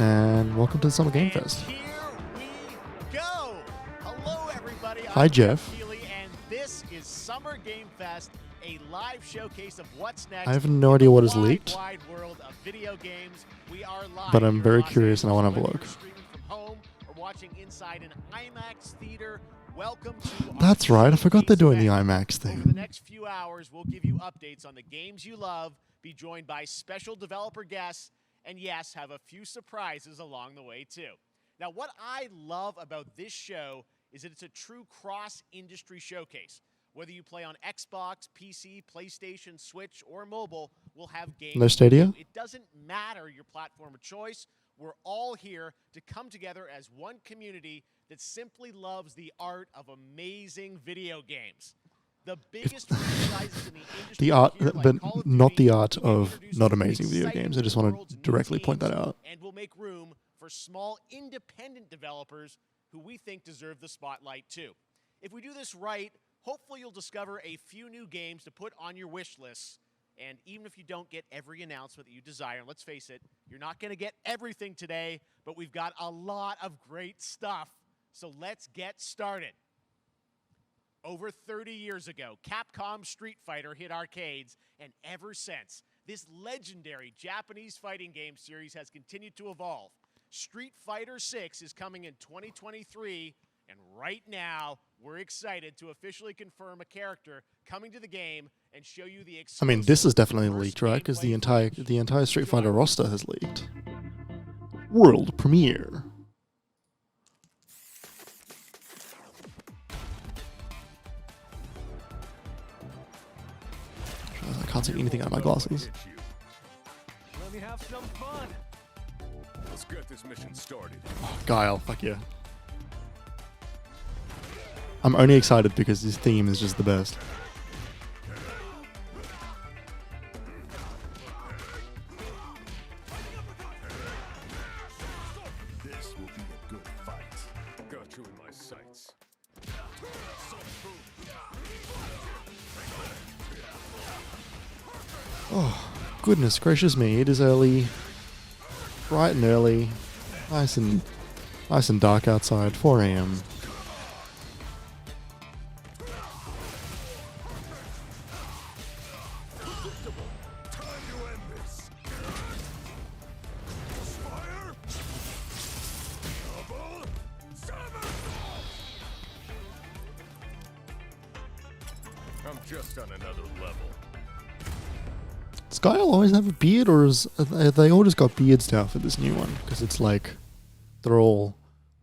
and welcome to the Summer Game Fest. Here we go. Hello, everybody. Hi, I'm Jeff. Keeley, and this is Summer Game Fest, a live showcase of what's next. I have no idea what is in the leaked, wide world of video games. We are live but I'm here very in Los curious and I want to have a Angeles, look. whether you're streaming from home or watching inside an IMAX theater. Welcome to our That's right, I forgot they're doing the event. IMAX Over the thing. next few hours, we'll give you updates on the games you love, be joined by special developer guests, and yes, have a few surprises along the way too. Now, what I love about this show is that it's a true cross-industry showcase. Whether you play on Xbox, PC, PlayStation, Switch, or mobile, we'll have games. No Stadia? It doesn't matter your platform of choice. We're all here to come together as one community that simply loves the art of amazing video games. The biggest franchises in the industry The art, here, like but Call of not Duty, the art will of introduce not you to amazing video exciting games. I just want worlds to and new directly point teams, that out. and we'll make room for small independent developers who we think deserve the spotlight too. If we do this right, hopefully you'll discover a few new games to put on your wish lists. And even if you don't get every announcement that you desire, and let's face it, you're not going to get everything today, but we've got a lot of great stuff. So let's get started. Over 30 years ago, Capcom Street Fighter hit arcades, and ever since, this legendary Japanese fighting game series has continued to evolve. Street Fighter 6 is coming in 2023, and right now, we're excited to officially confirm a character coming to the game and show you the I mean, this is definitely first leaked, right? Because the gameplay entire Street Fighter roster has leaked. World premiere. I can't see anything out of my glasses. Let me have some fun. Let's get this mission started. Oh, Guile, fuck yeah. I'm only excited because this theme is just the best. This will be a good fight. Got you in my sights. Oh, goodness gracious me, it is early. Bright and early. Nice and dark outside, 4 a.m. I'm just on another level. Does Guile always have a beard, or have they all just got beards now for this new one? Because it's like they're all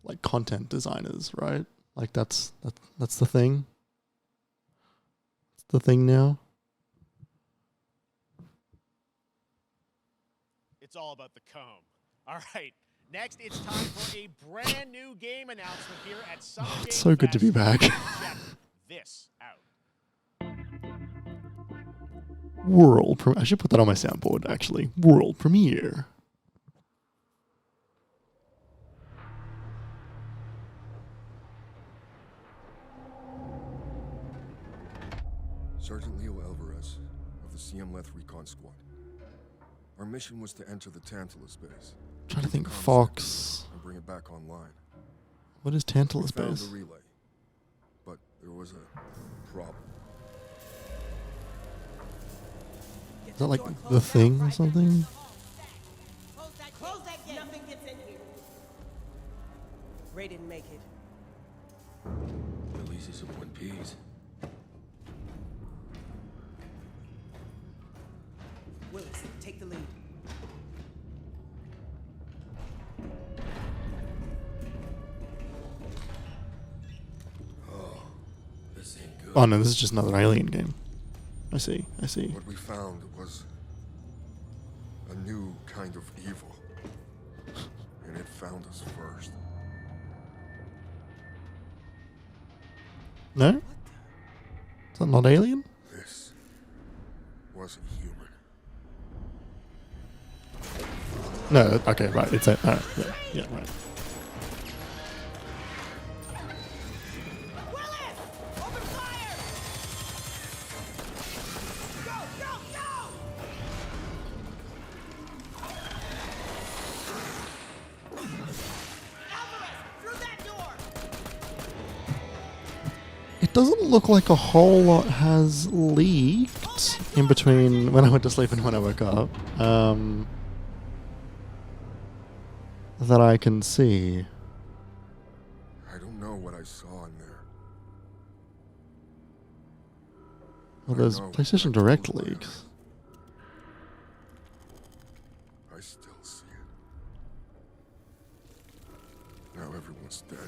like content designers, right? Like that's the thing. It's the thing now. It's all about the comb. All right. Next, it's time for a brand new game announcement here at Summer Game It's so good to be Fest. back. Check this out. I should put that on my soundboard, actually. World premiere. Sergeant Leo Alvarez of the CM Leth Recon Squad. Our mission was to enter the Tantalus base. Trying to think. Comms Fox. and bring it back online. What is Tantalus We found base? the relay, but there was a problem. Is that like the thing or something? Close that gate. Nothing gets in here. Ray didn't make it. At least it's in one piece. Willis, take the lead. This ain't good. Oh no, this is just another Alien game. I see. What we found was a new kind of evil. And it found us first. No? Is that not Alien? This wasn't human. No, okay, right. It's a. Yeah, right. Willis! Open fire! Go, go, go! doesn't look like a whole lot has leaked in between when I went to sleep and when I woke up. That I can see. I don't know what I saw in there. Well, I there's know, PlayStation I Direct told Lana. leaks. I still see it. Now everyone's dead.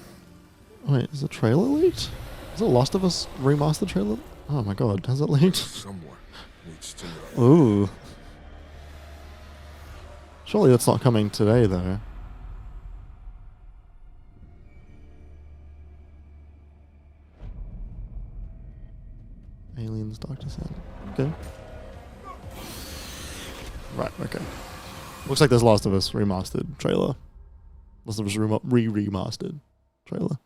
Wait, is the trailer leaked? Is it Last of Us remastered trailer? Oh my god, has it leaked? Someone needs to know. Ooh. Surely that's not coming today, though. Aliens, Dark Descent. Okay. Right, okay. Looks like there's Last of Us remastered trailer. Last of Us remastered trailer.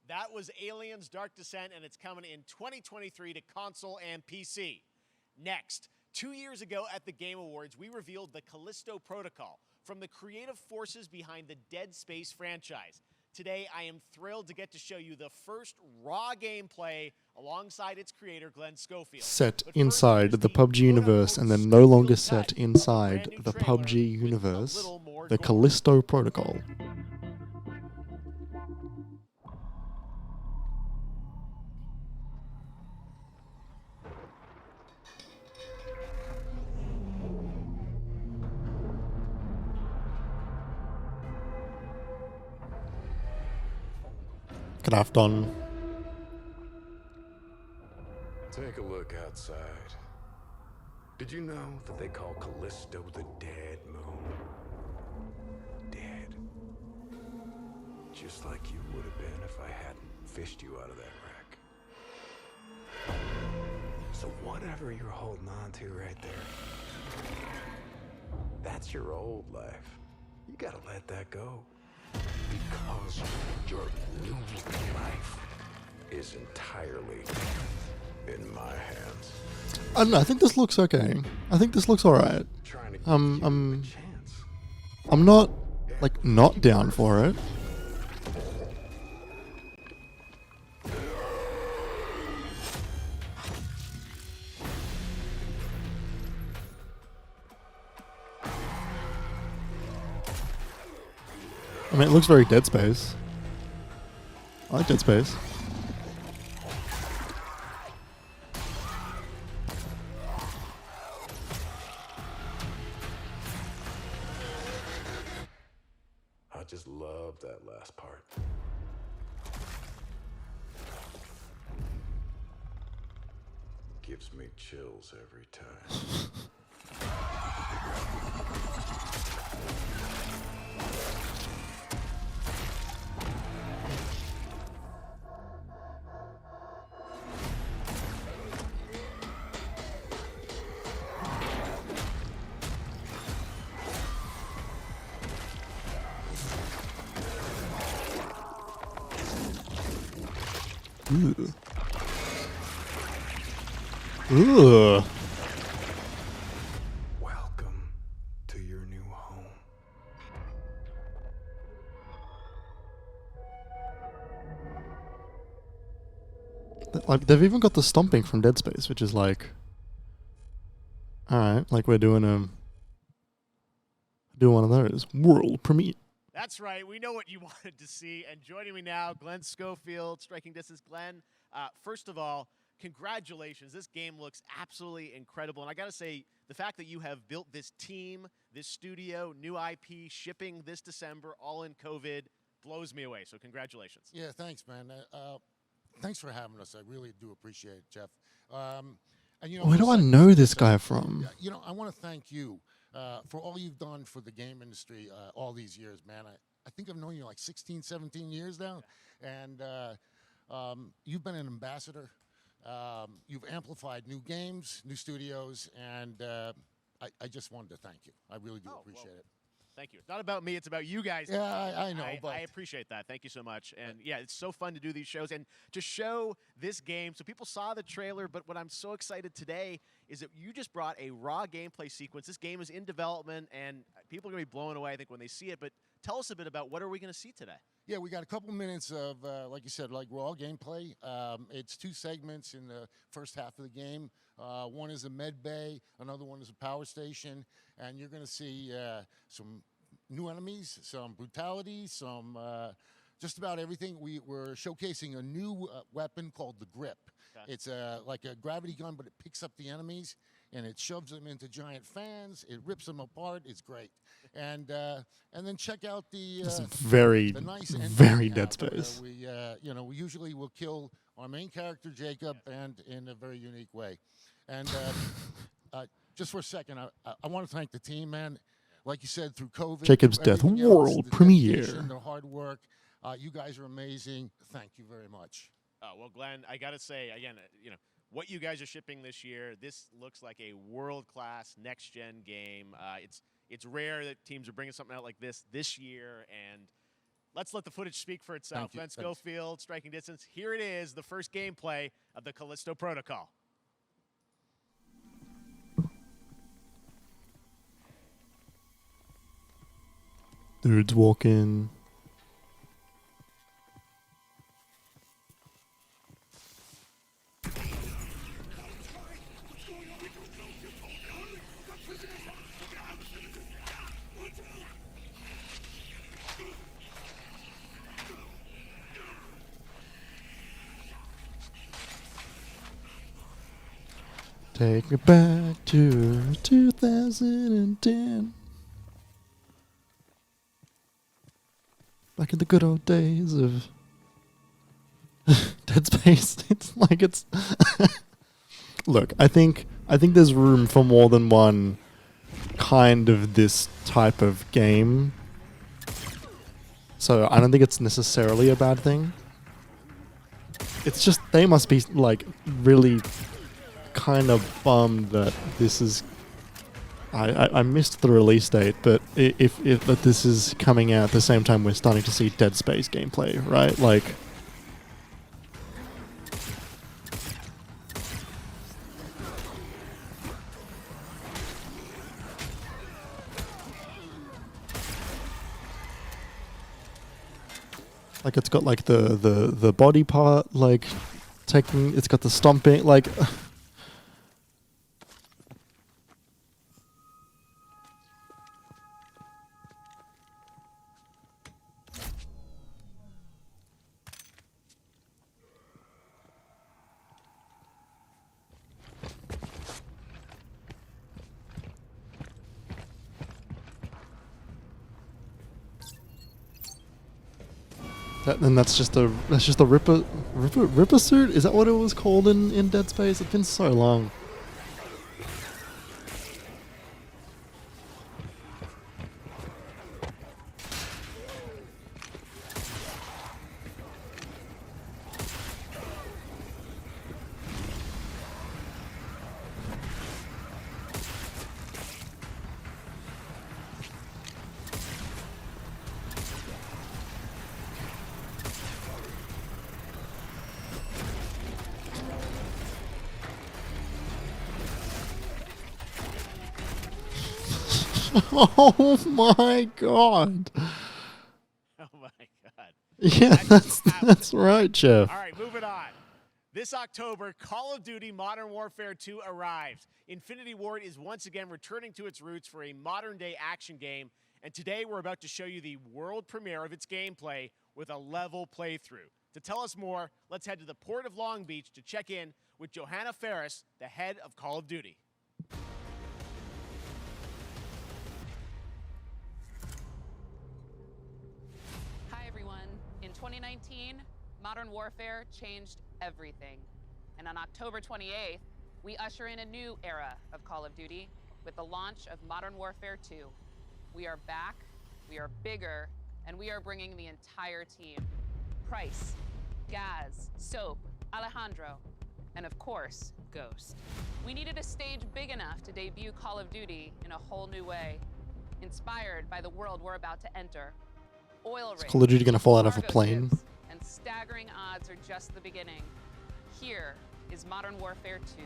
That was Aliens Dark Descent, and it's coming in 2023 to console and PC. Next, 2 years ago at the Game Awards, we revealed the Callisto Protocol from the creative forces behind the Dead Space franchise. Today, I am thrilled to get to show you the first raw gameplay alongside its creator, Glenn Schofield. Set But first, inside here's the PUBG universe and then no longer set inside the PUBG universe, the Callisto Protocol. Good afternoon. Take a look outside. Did you know that they call Callisto the dead moon? Dead. Just like you would have been if I hadn't fished you out of that wreck. So whatever you're holding on to right there, that's your old life. You gotta let that go. Because your new life is entirely in my hands. I don't know, I think this looks okay. I think this looks alright. Trying to give you a chance. I'm not, like, not down for it. I mean, it looks very Dead Space. I like Dead Space. I just love that last part. Gives me chills every time. Ooh. Ooh. Welcome to your new home. Like, they've even got the stomping from Dead Space, which is like, alright, like we're doing one of those world premiere. That's right. We know what you wanted to see. And joining me now, Glenn Schofield, Striking Distance. Glenn, first of all, congratulations. This game looks absolutely incredible. And I got to say, the fact that you have built this team, this studio, new IP, shipping this December, all in COVID, blows me away. So congratulations. Yeah, thanks, man. Thanks for having us. I really do appreciate it, Jeff. And, you know, Where for do I setting know this this up, guy from? You know, I want to thank you for all you've done for the game industry all these years, man. I think I've known you like 16, 17 years now. And you've been an ambassador. You've amplified new games, new studios, and I just wanted to thank you. I really do appreciate it. Thank you. It's not about me. It's about you guys. Yeah, I know. But I appreciate that. Thank you so much. And yeah, it's so fun to do these shows and to show this game. So people saw the trailer, but what I'm so excited today is that you just brought a raw gameplay sequence. This game is in development, and people are going to be blown away, I think, when they see it. But tell us a bit about what are we going to see today? Yeah, we got a couple minutes of, like you said, like raw gameplay. It's 2 segments in the first half of the game. One is a med bay, another one is a power station, and you're going to see some new enemies, some brutality, some just about everything. We're showcasing a new weapon called the Grip. Okay. It's like a gravity gun, but it picks up the enemies and it shoves them into giant fans. It rips them apart. It's great. And then check out the It's very, nice ending very we Dead have, where Space. we usually will kill our main character Jacob, and in a very unique way. And just for a second, I want to thank the team, man. Like you said, through COVID, Jacob's through Death everything else, world the premiere. dedication, the hard work. You guys are amazing. Thank you very much. Oh, well, Glenn, I got to say, again, what you guys are shipping this year, this looks like a world-class next-gen game. It's rare that teams are bringing something out like this year, and let's let the footage speak for itself. Thank you. Glenn Thanks. Schofield, Striking Distance. Here it is, the first gameplay of the Callisto Protocol. Dudes walking. Take me back to 2010. Back in the good old days of Dead Space. It's like it's Look, I think there's room for more than one kind of this type of game. So I don't think it's necessarily a bad thing. It's just they must be like really kind of bummed that this is. I missed the release date, but if that this is coming out at the same time we're starting to see Dead Space gameplay, right? Like it's got like the body part like taking, it's got the stomping like. And that's just a Ripper suit? Is that what it was called in Dead Space? It's been so long. Oh my god. Oh, my God. Yeah, that's right, Jeff. All right, moving on. This October, Call of Duty Modern Warfare 2 arrives. Infinity Ward is once again returning to its roots for a modern-day action game, and today we're about to show you the world premiere of its gameplay with a level playthrough. To tell us more, let's head to the port of Long Beach to check in with Johanna Ferris, the head of Call of Duty. Hi, everyone. In 2019, Modern Warfare changed everything. And on October 28th, we usher in a new era of Call of Duty with the launch of Modern Warfare 2. We are back, we are bigger, and we are bringing the entire team. Price, Gaz, Soap, Alejandro, and of course, Ghost. We needed a stage big enough to debut Call of Duty in a whole new way, inspired by the world we're about to enter. Oil rigs, Call of Duty gonna fall out of a cargo plane? ships, and staggering odds are just the beginning. Here is Modern Warfare 2.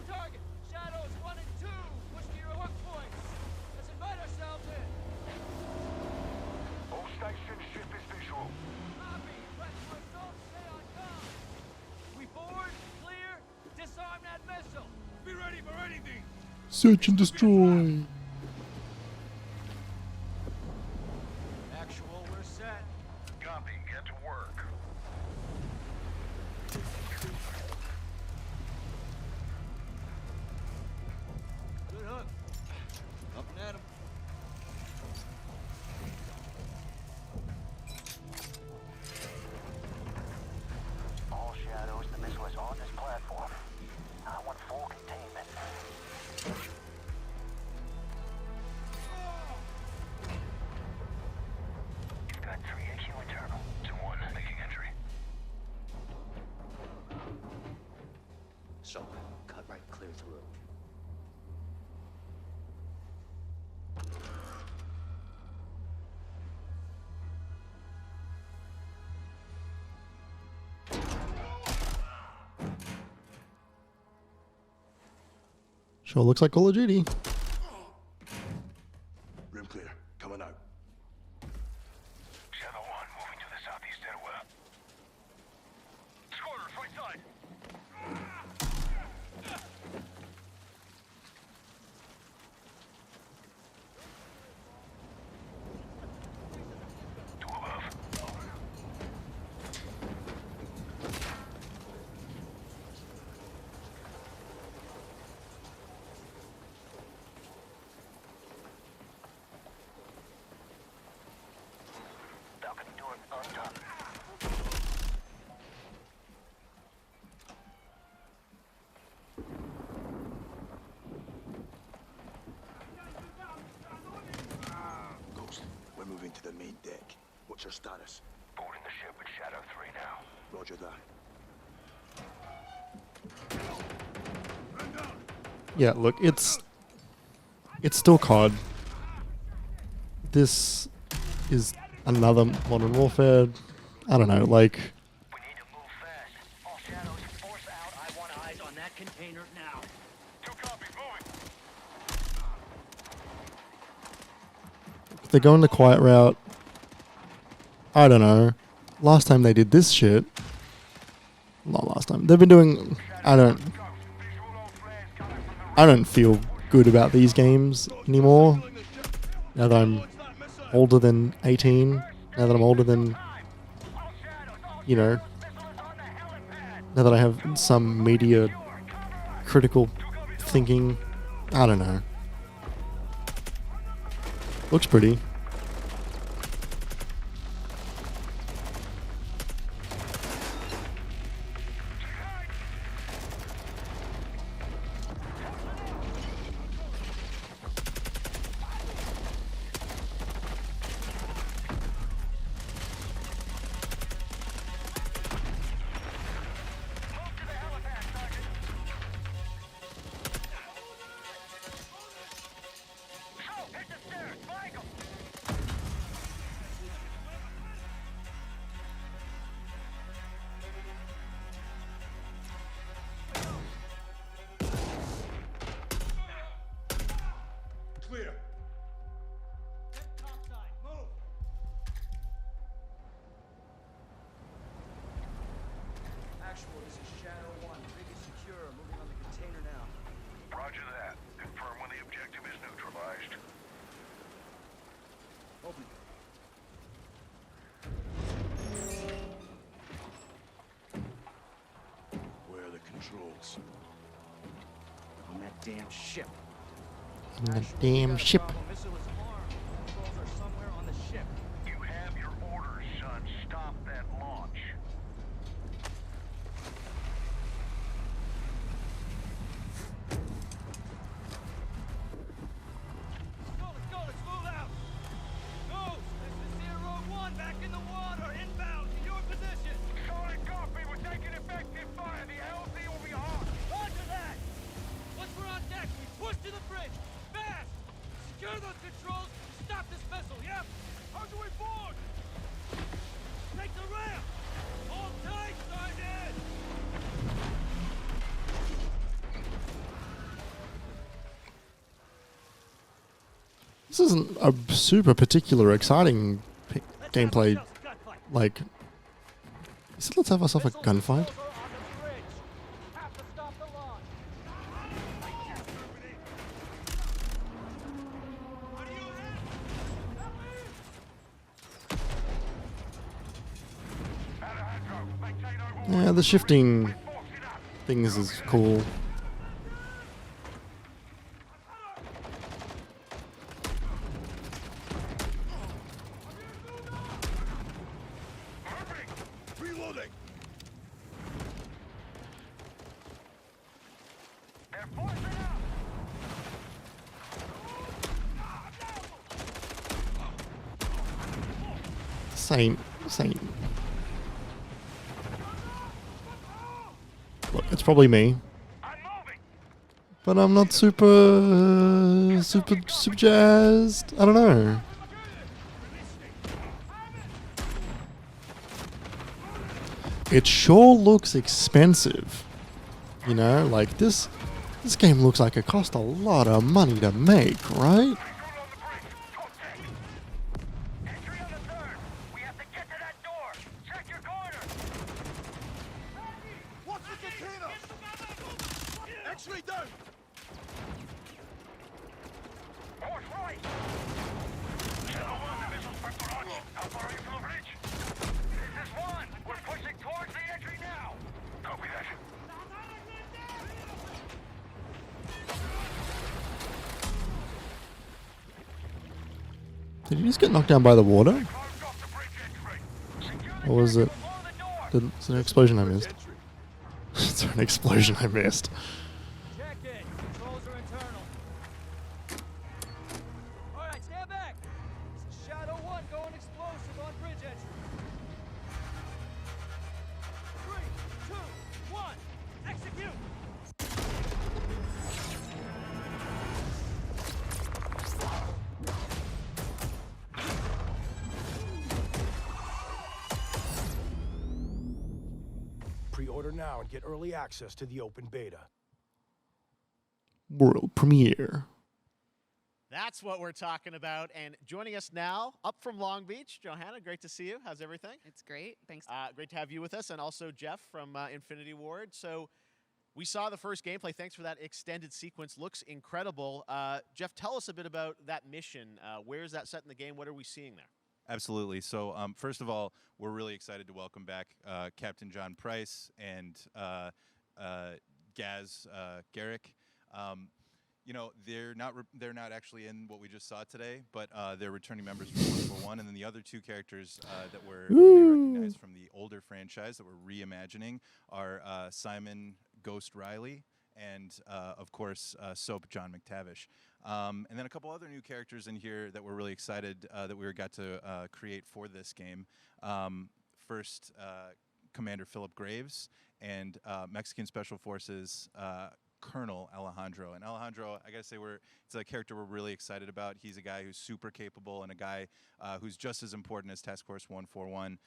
target. Shadows 1 and 2. Push to your hook points. Let's invite ourselves in. All station ship is visual. Copy. Press for assault. Stay on comm. We board. Clear. Disarm that missile. Be ready for anything. Search and destroy. Actual, we're set. Copy. Get to work. Good hook. Up and at him. All shadows, the missile is on this platform. I want full containment. You've got 3 AQ internal. 2-1 making entry. So, cut right clear through. Sure looks like Call of Duty. Room clear. Coming out. Shadow 1 moving to the southeast stairwell. Squatters, right side. Two above. Balcony door on top. Ghost, we're moving to the main deck. What's your status? Boarding the ship with Shadow 3 now. Roger that. Yeah, look, it's still COD. This is another Modern Warfare. I don't know, like, We need to move fast. All shadows, force out. I want eyes on that container now. 2 copies, moving. if they're going the quiet route. I don't know. Last time they did this shit. Not last time. They've been doing. I don't feel good about these games anymore. Now that I'm older than 18. Now that I'm older than, you know, now that I have some media critical thinking. I don't know. Looks pretty. Clear. Topside, move. Actual, this is Shadow 1. Rig is secure. Moving on the container now. Roger that. Confirm when the objective is neutralized. Open. Where are the controls? On that damn ship. The damn ship. Missile is armed. Controls are somewhere on the ship. You have your orders, son. Stop that launch. Let's go, let's move out. Ghost, this is Zero 1 back in the water, inbound to your position. Solid copy. We're taking effective fire. The LZ will be hot. Roger that. Once we're on deck, we push to the bridge. Fast. Secure those controls. Stop this vessel, yeah? How's the This isn't a super particular exciting gameplay. Like, let's have ourselves a gunfight. Yeah, the shifting things is cool. Reloading. Same. Look, it's probably me, but I'm not super jazzed. I don't know. It sure looks expensive. You know, like this game looks like it cost a lot of money to make, right? Did you just get knocked down by the water? Or was it... is it an explosion I missed? Is there an explosion I missed? Check it. Controls are internal. All right, stand back. This is Shadow 1 going explosive on bridge entry. 3, 2, 1, execute. Pre-order now and get early access to the open beta. World premiere. That's what we're talking about. And joining us now, up from Long Beach, Johanna, great to see you. How's everything? It's great. Thanks. Great to have you with us, and also Jeff from Infinity Ward. So we saw the first gameplay. Thanks for that extended sequence. Looks incredible. Jeff, tell us a bit about that mission. Where is that set in the game? What are we seeing there? Absolutely. So first of all, we're really excited to welcome back Captain John Price and Gaz Garrick. You know, they're not actually in what we just saw today, but they're returning members from 141, and then the other two characters that you may recognize from the older franchise that we're reimagining are Simon Ghost Riley and of course Soap John McTavish. And then a couple other new characters in here that we're really excited that we got to create for this game. First, Commander Philip Graves and Mexican Special Forces Colonel Alejandro. And Alejandro, I gotta say, it's a character we're really excited about. He's a guy who's super capable and a guy who's just as important as Task Force 141.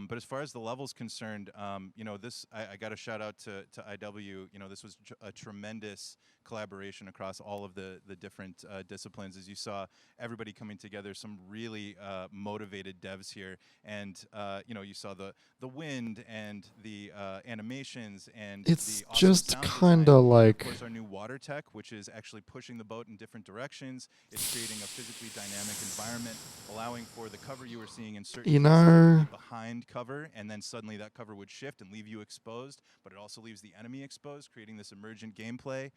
But as far as the level's concerned, you know, I got a shout out to IW. You know, this was a tremendous collaboration across all of the different disciplines. As you saw, everybody coming together, some really motivated devs here. And, you know, you saw the wind and the animations and It's the awesome just sound kind of design. like... Of course, our new water tech, which is actually pushing the boat in different directions. It's creating a physically dynamic environment, allowing for the cover you were seeing in certain You know... behind cover, and then suddenly that cover would shift and leave you exposed, but it also leaves the enemy exposed, creating this emergent gameplay.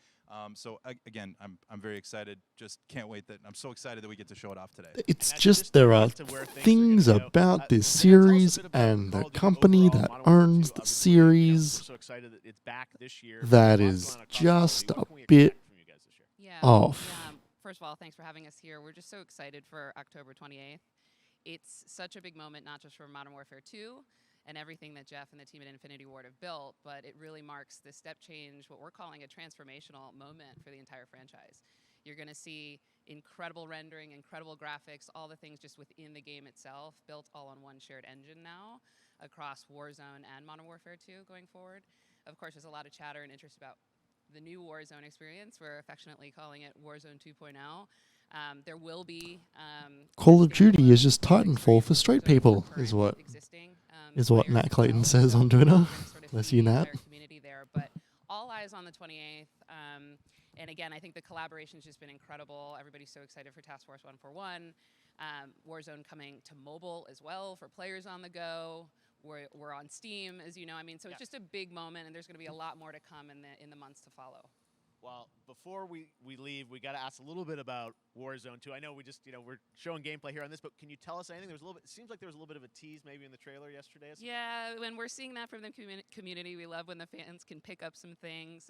So again, I'm very excited. Just can't wait I'm so excited that we get to show it off today. It's just there are things about this series and the company that owns the series so excited that it's back this year. that is just a bit off. Yeah. First of all, thanks for having us here. We're just so excited for October 28th. It's such a big moment, not just for Modern Warfare 2 and everything that Jeff and the team at Infinity Ward have built, but it really marks the step change, what we're calling a transformational moment for the entire franchise. You're going to see incredible rendering, incredible graphics, all the things just within the game itself, built all on one shared engine now across Warzone and Modern Warfare 2 going forward. Of course, there's a lot of chatter and interest about the new Warzone experience. We're affectionately calling it Warzone 2.0. There will be Call of Duty is just Titanfall for straight people, is what Nat Clayton says on Twitter. Bless you, Nat. Community there, but all eyes on the 28th. And again, I think the collaboration's just been incredible. Everybody's so excited for Task Force 141. Warzone coming to mobile as well for players on the go. We're on Steam, as you know. I mean, so it's just a big moment, and there's going to be a lot more to come in the months to follow. Well, before we leave, we got to ask a little bit about Warzone 2. I know we just, we're showing gameplay here on this, but can you tell us anything? There's a little bit. It seems like there was a little bit of a tease maybe in the trailer yesterday. Yeah, when we're seeing that from the community, we love when the fans can pick up some things,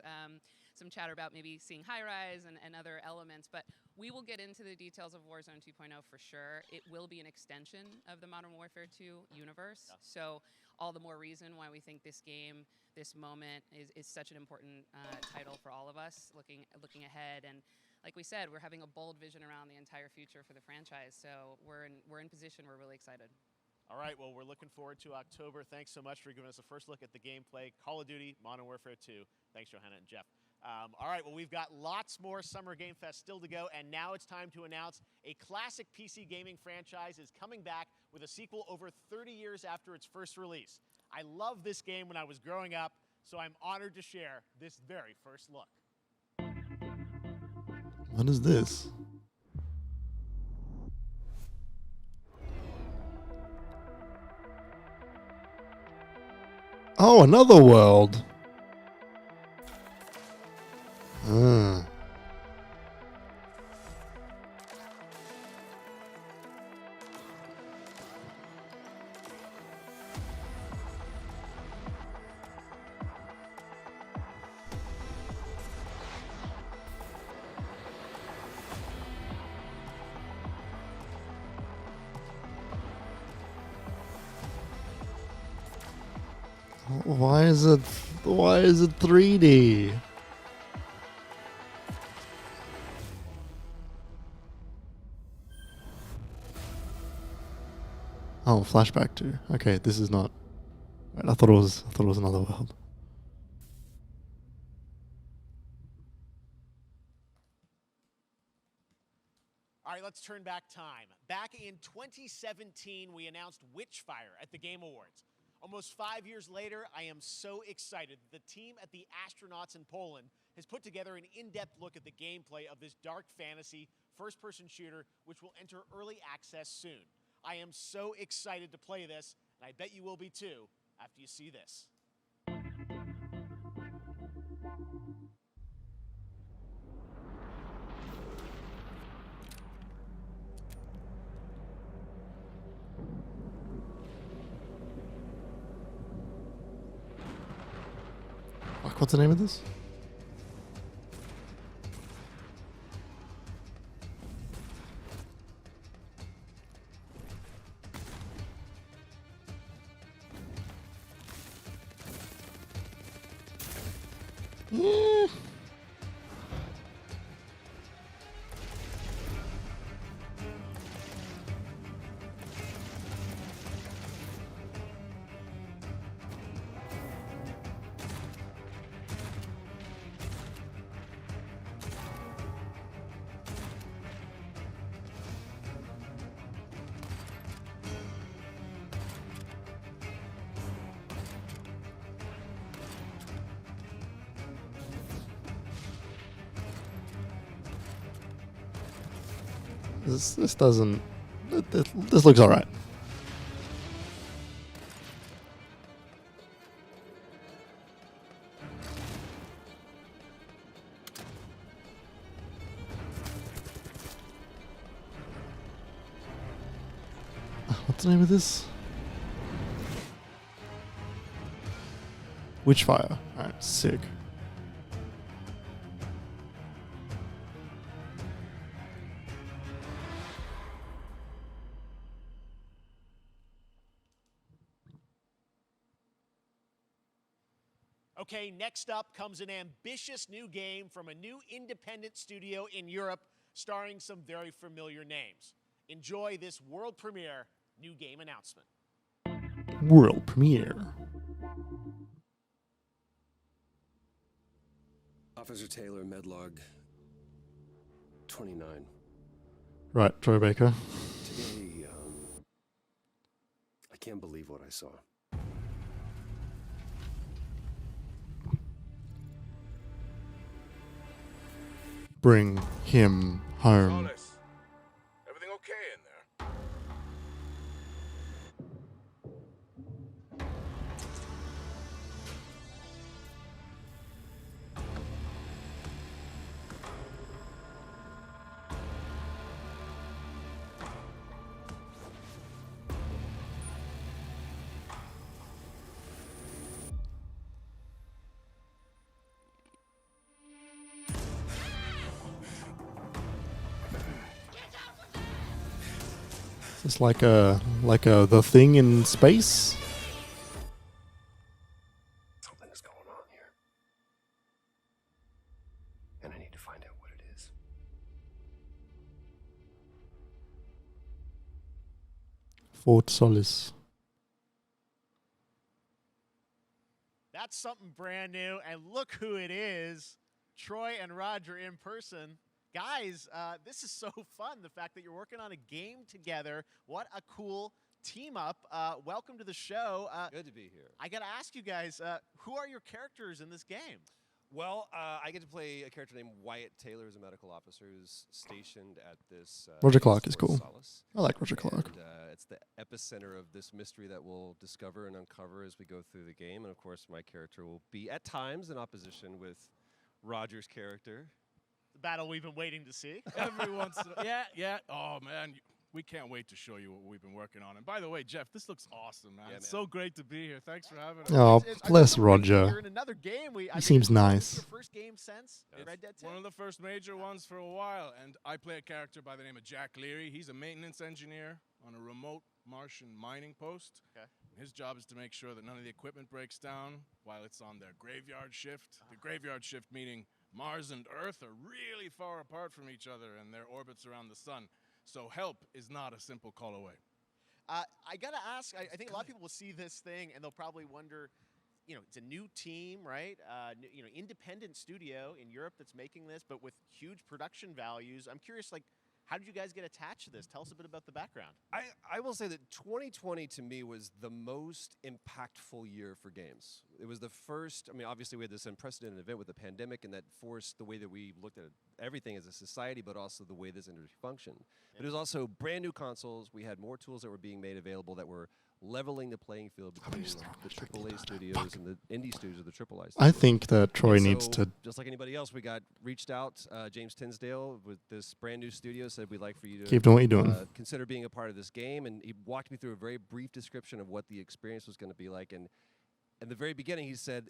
some chatter about maybe seeing high rise and other elements. But we will get into the details of Warzone 2.0 for sure. It will be an extension of the Modern Warfare 2 universe. Yeah. So all the more reason why we think this game, this moment is such an important title for all of us looking ahead. And like we said, we're having a bold vision around the entire future for the franchise. So we're in position. We're really excited. All right, well, we're looking forward to October. Thanks so much for giving us a first look at the gameplay. Call of Duty, Modern Warfare 2. Thanks, Johanna and Jeff. All right, well, we've got lots more Summer Game Fest still to go, and now it's time to announce a classic PC gaming franchise is coming back with a sequel over 30 years after its first release. I loved this game when I was growing up, so I'm honored to share this very first look. What is this? Oh, another world. Why is it 3D? Oh, flashback too. Okay, this is not. Right, I thought it was another world. All right, let's turn back time. Back in 2017, we announced Witchfire at the Game Awards. Almost 5 years later, I am so excited that the team at the Astronauts in Poland has put together an in-depth look at the gameplay of this dark fantasy first-person shooter, which will enter early access soon. I am so excited to play this, and I bet you will be too after you see this. What's the name of this? This doesn't. This looks alright. What's the name of this? Witchfire. Alright, sick. Okay, next up comes an ambitious new game from a new independent studio in Europe, starring some very familiar names. Enjoy this world premiere new game announcement. World premiere. Officer Taylor, Medlog 29. Right, Troy Baker. Today, I can't believe what I saw. Bring him home. Everything okay in there? It's like a the thing in space. Something's going on here. And I need to find out what it is. Fort Solis. That's something brand new, and look who it is. Troy and Roger in person. Guys, this is so fun, the fact that you're working on a game together. What a cool team up. Welcome to the show. Good to be here. I got to ask you guys, who are your characters in this game? Well, I get to play a character named Wyatt Taylor, who's a medical officer who's stationed at this... Roger Clark is cool. Solace. I like Roger Clark. And, it's the epicenter of this mystery that we'll discover and uncover as we go through the game. And, of course, my character will be, at times, in opposition with Roger's character. The battle we've been waiting to see. Every once in a yeah. Oh, man. We can't wait to show you what we've been working on. And by the way, Jeff, this looks awesome, man. Yeah, It's man. so great to be here. Thanks for having us. Oh, bless Roger. You're in another game. He seems nice. Your first game since Red Dead 2? One of the first major ones for a while. And I play a character by the name of Jack Leary. He's a maintenance engineer on a remote Martian mining post. Okay. His job is to make sure that none of the equipment breaks down while it's on their graveyard shift. The graveyard shift meaning Mars and Earth are really far apart from each other and their orbits around the sun. So help is not a simple call away. I got to ask, I think a lot of people will see this thing and they'll probably wonder, it's a new team, right? Independent studio in Europe that's making this, but with huge production values. I'm curious, how did you guys get attached to this? Tell us a bit about the background. I will say that 2020 to me was the most impactful year for games. It was the first, obviously we had this unprecedented event with the pandemic and that forced the way that we looked at everything as a society, but also the way this industry functioned. Yeah. But it was also brand new consoles. We had more tools that were being made available that were leveling the playing field between the AAA studios and the indie studios of the AAA studios. I think that Troy needs to... Just like anybody else, we got reached out. James Tinsdale with this brand new studio said we'd like for you to keep doing what you're doing. Consider being a part of this game. And he walked me through a very brief description of what the experience was going to be like. And in the very beginning, he said,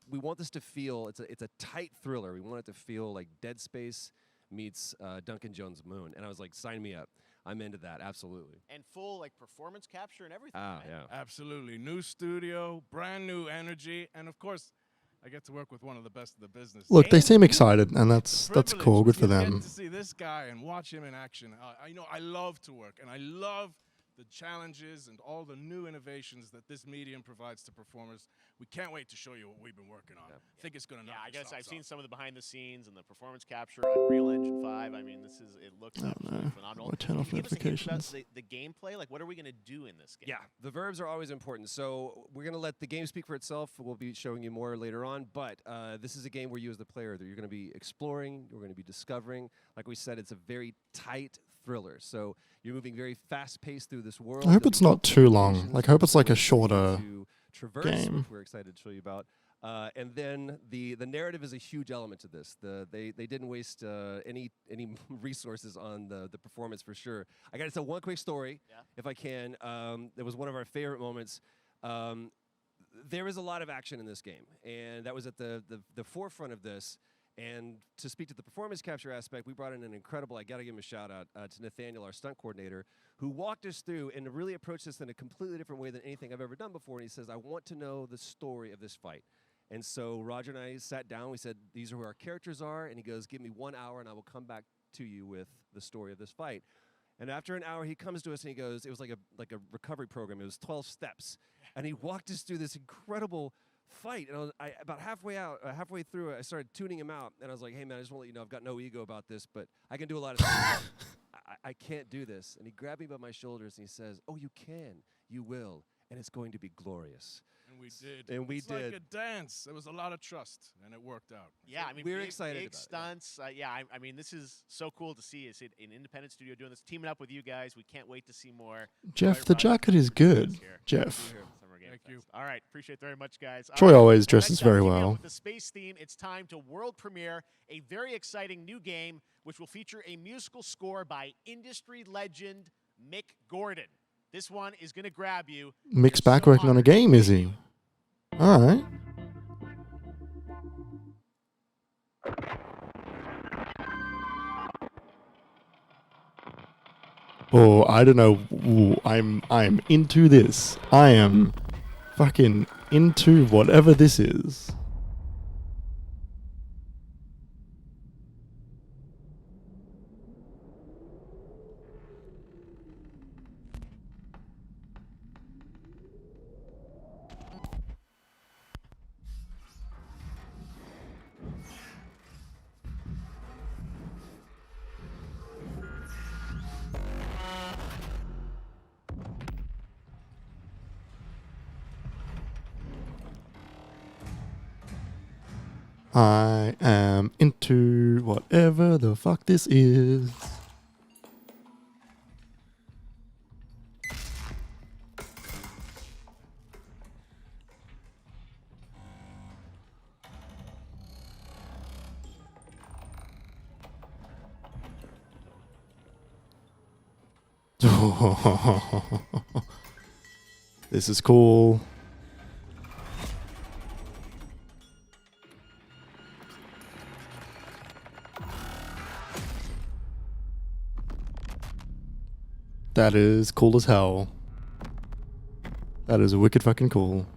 we want this to feel, it's a tight thriller. We want it to feel like Dead Space meets Duncan Jones' Moon. And I was like, sign me up. I'm into that, absolutely. And full performance capture and everything. Ah, yeah. Absolutely. New studio, brand new energy, and of course, I get to work with one of the best of the business. Look, they seem excited, and that's cool. Good for them. Get to see this guy and watch him in action. I love to work, and I love the challenges and all the new innovations that this medium provides to performers. We can't wait to show you what we've been working on. Yeah. I think it's going to knock I guess I've seen off. some of the behind the scenes and the performance capture on Real Engine 5. It looks absolutely phenomenal. Turn off Can you give us a hint about notifications. the gameplay? What are we going to do in this game? Yeah, the verbs are always important. So we're going to let the game speak for itself. We'll be showing you more later on. But this is a game where you as the player, you're going to be exploring, you're going to be discovering. Like we said, it's a very tight thriller. So you're moving very fast-paced through this world. I hope it's not too long. I hope it's like a shorter game. Which we're excited to show you about. And then the narrative is a huge element to this. They didn't waste any resources on the performance for sure. I got to tell one quick story, if I can. It was one of our favorite moments. There is a lot of action in this game, and that was at the forefront of this. And to speak to the performance capture aspect, we brought in an incredible, I got to give him a shout out to Nathaniel, our stunt coordinator, who walked us through and really approached this in a completely different way than anything I've ever done before. And he says, I want to know the story of this fight. And so Roger and I sat down. We said, these are who our characters are. And he goes, give me 1 hour and I will come back to you with the story of this fight. And after an hour, he comes to us and he goes, it was like a recovery program. It was 12 steps. And he walked us through this incredible fight. And about halfway through it, I started tuning him out. And I was like, hey, man, I just want to let you know I've got no ego about this, but I can do a lot of things. I can't do this. And he grabbed me by my shoulders and he says, oh, you can. You will. And it's going to be glorious. And we did. And we it's did. like a dance. There was a lot of trust, and it worked out. Yeah, I mean, we're big, excited big about it, stunts. Yeah, I mean, this is so cool to see. It's an independent studio doing this, teaming up with you guys. We can't wait to see more. Jeff, Troy the Rudd jacket is for joining us good. here. Jeff. Summer Game Thank you. Fest. All right, appreciate it very much, guys. All Troy right, always next dresses up, very keeping up well. With the space theme, it's time to world premiere a very exciting new game, which will feature a musical score by industry legend Mick Gordon. This one is going to grab you. Mick's back working on a game, is he? All right. Oh, I don't know. Ooh, I'm into this. I am fucking into whatever this is. I am into whatever the fuck this is. This is cool. That is cool as hell. That is wicked fucking cool.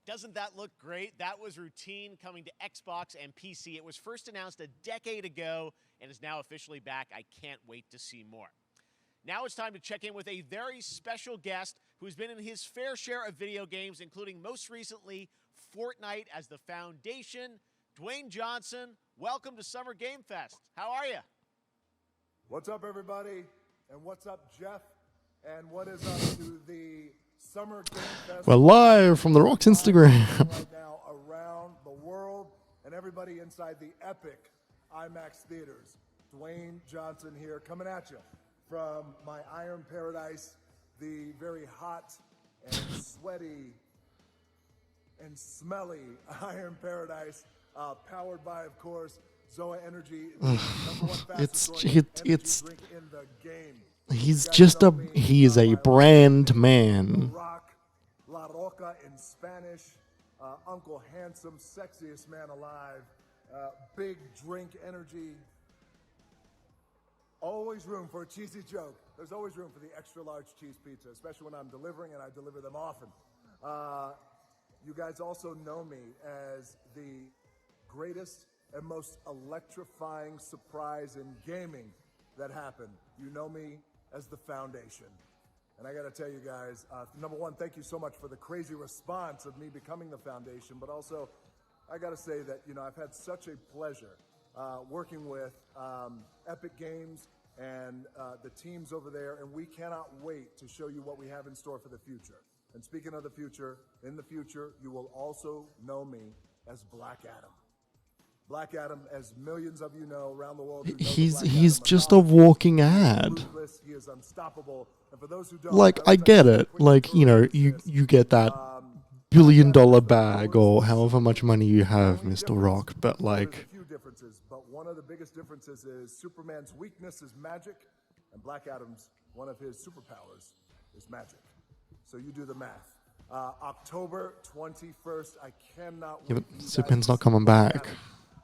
Doesn't that look great? That was routine coming to Xbox and PC. It was first announced a decade ago and is now officially back. I can't wait to see more. Now it's time to check in with a very special guest who's been in his fair share of video games, including most recently Fortnite as the foundation. Dwayne Johnson, welcome to Summer Game Fest. How are you? What's up, everybody? And what's up, Jeff? And what is up to the Summer Game Fest? We're live from The Rock's Instagram. Right now around the world and everybody inside the epic IMAX theaters. Dwayne Johnson here, coming at you from my Iron Paradise, the very hot and sweaty and smelly Iron Paradise, powered by, of course, Zoa Energy, the number one fastest growing energy drink in the game. He is a brand man. Rock, La Roca in Spanish, Uncle Handsome, sexiest man alive, big drink energy. Always room for a cheesy joke. There's always room for the extra large cheese pizza, especially when I'm delivering, and I deliver them often. You guys also know me as the greatest and most electrifying surprise in gaming that happened. You know me as the Foundation. And I gotta tell you guys, number one, thank you so much for the crazy response of me becoming the Foundation, but also I gotta say that, you know, I've had such a pleasure working with Epic Games and the teams over there, and we cannot wait to show you what we have in store for the future. And speaking of the future, in the future, you will also know me as Black Adam. Black Adam, as millions of you know around the world, He's just a walking ad. He is unstoppable. And for those who don't, Like, I get it. Like, you know, you get that $1 billion bag or however much money you have, Mr. Rock, but like... There's a few differences, but one of the biggest differences is Superman's weakness is magic, and Black Adam's, one of his superpowers, is magic. So you do the math. October 21st, I cannot Yeah, wait. but Superman's not coming back.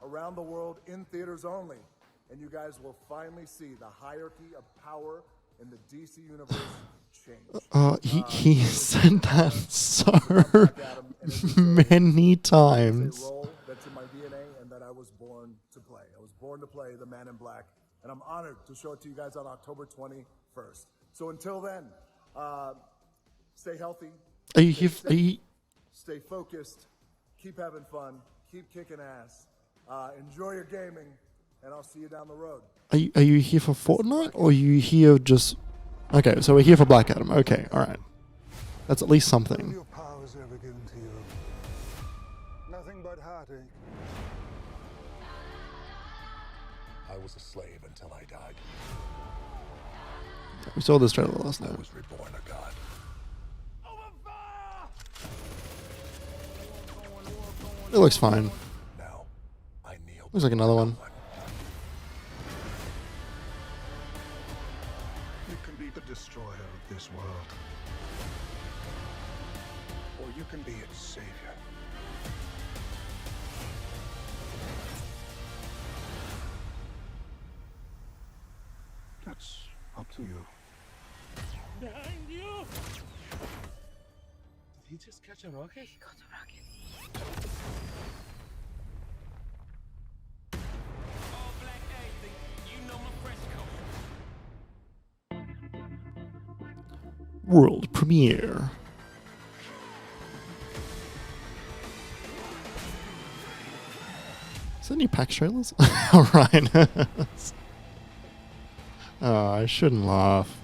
Around the world, in theaters only. And you guys will finally see the hierarchy of power in the DC universe change. He said that so many times. It's a role that's in my DNA and that I was born to play. I was born to play the Man in Black, and I'm honored to show it to you guys on October 21st. So until then, stay healthy, stay focused, keep having fun, keep kicking ass, Enjoy your gaming, and I'll see you down the road. Are you here for Fortnite, or are you here just... Okay, so we're here for Black Adam. Okay, alright. That's at least something. Your powers ever given to you? Nothing but heartache. I was a slave until I died. We saw this trailer last night. I was reborn a god. It looks fine. Now, I kneel. Looks like another one. You can be the destroyer of this world. Or you can be its savior. That's up to you. Behind you! Did he just catch a rocket? He got a rocket. All black anything. You know my fresh coat. World premiere. Is that any PAX trailers? Alright. Oh, I shouldn't laugh.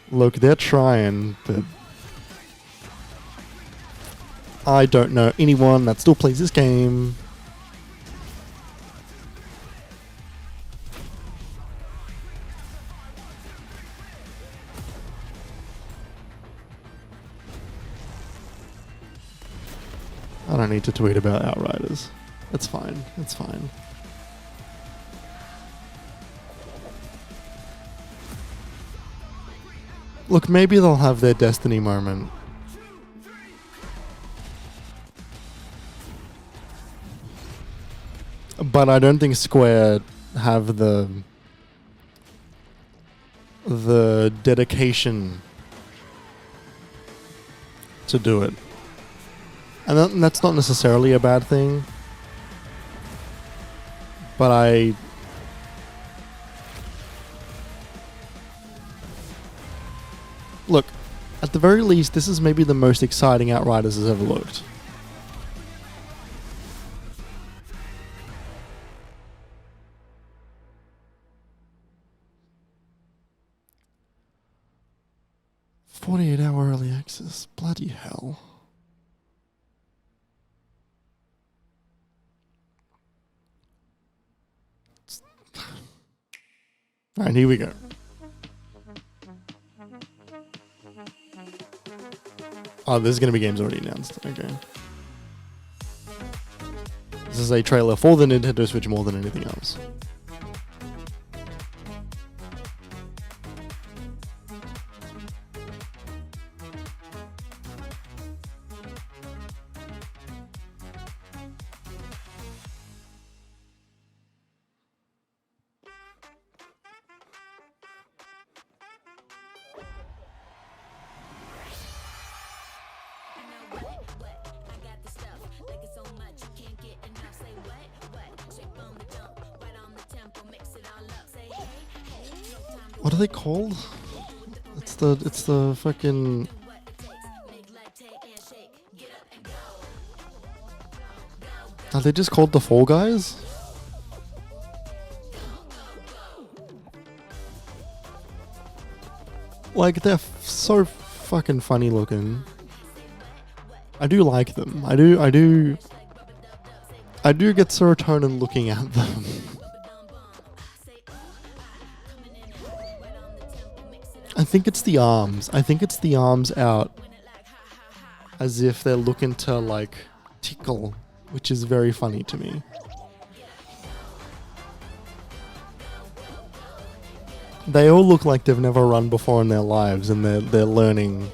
Look, they're trying, but I don't know anyone that still plays this game. I don't need to tweet about Outriders. It's fine. It's fine. Look, maybe they'll have their Destiny moment. But I don't think Square have the dedication to do it. And that's not necessarily a bad thing. But look, at the very least, this is maybe the most exciting Outriders has ever looked. $48-hour early access. Bloody hell. Alright, here we go. Oh, this is going to be games already announced. Okay. This is a trailer for the Nintendo Switch more than anything else. What are they called? It's the fucking... Are they just called the Fall Guys? Like, they're so fucking funny looking. I do like them. I do get serotonin looking at them. I think it's the arms. I think it's the arms out as if they're looking to, like, tickle, which is very funny to me. They all look like they've never run before in their lives, and they're learning.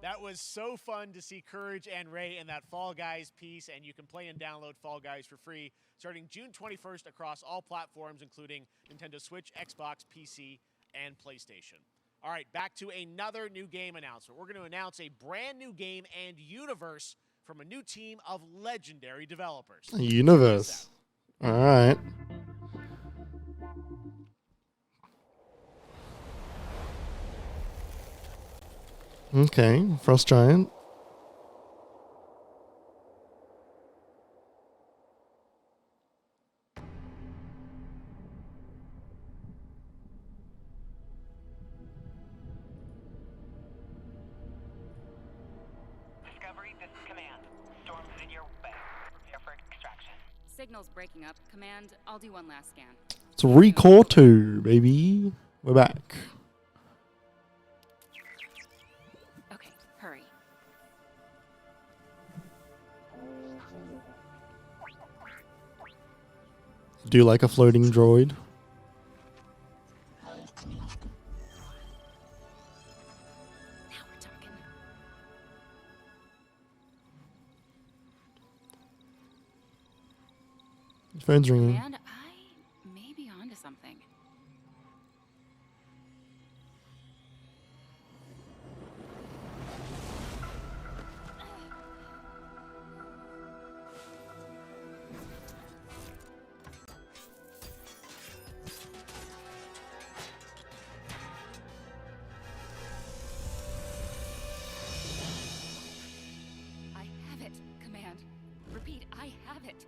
That was so fun to see Courage and Ray in that Fall Guys piece, and you can play and download Fall Guys for free starting June 21st across all platforms, including Nintendo Switch, Xbox, PC, and PlayStation. All right, back to another new game announcement. We're going to announce a brand new game and universe from a new team of legendary developers. A universe. All right. Okay, Frost Giant. Discovery, this is Command. Storm's headed your way. Prepare for extraction. Signal's breaking up. Command, I'll do one last scan. It's Recore 2, baby. We're back. Okay, hurry. Do you like a floating droid? Phone's ringing. Command, I may be onto something. I have it, Command. Repeat, I have it.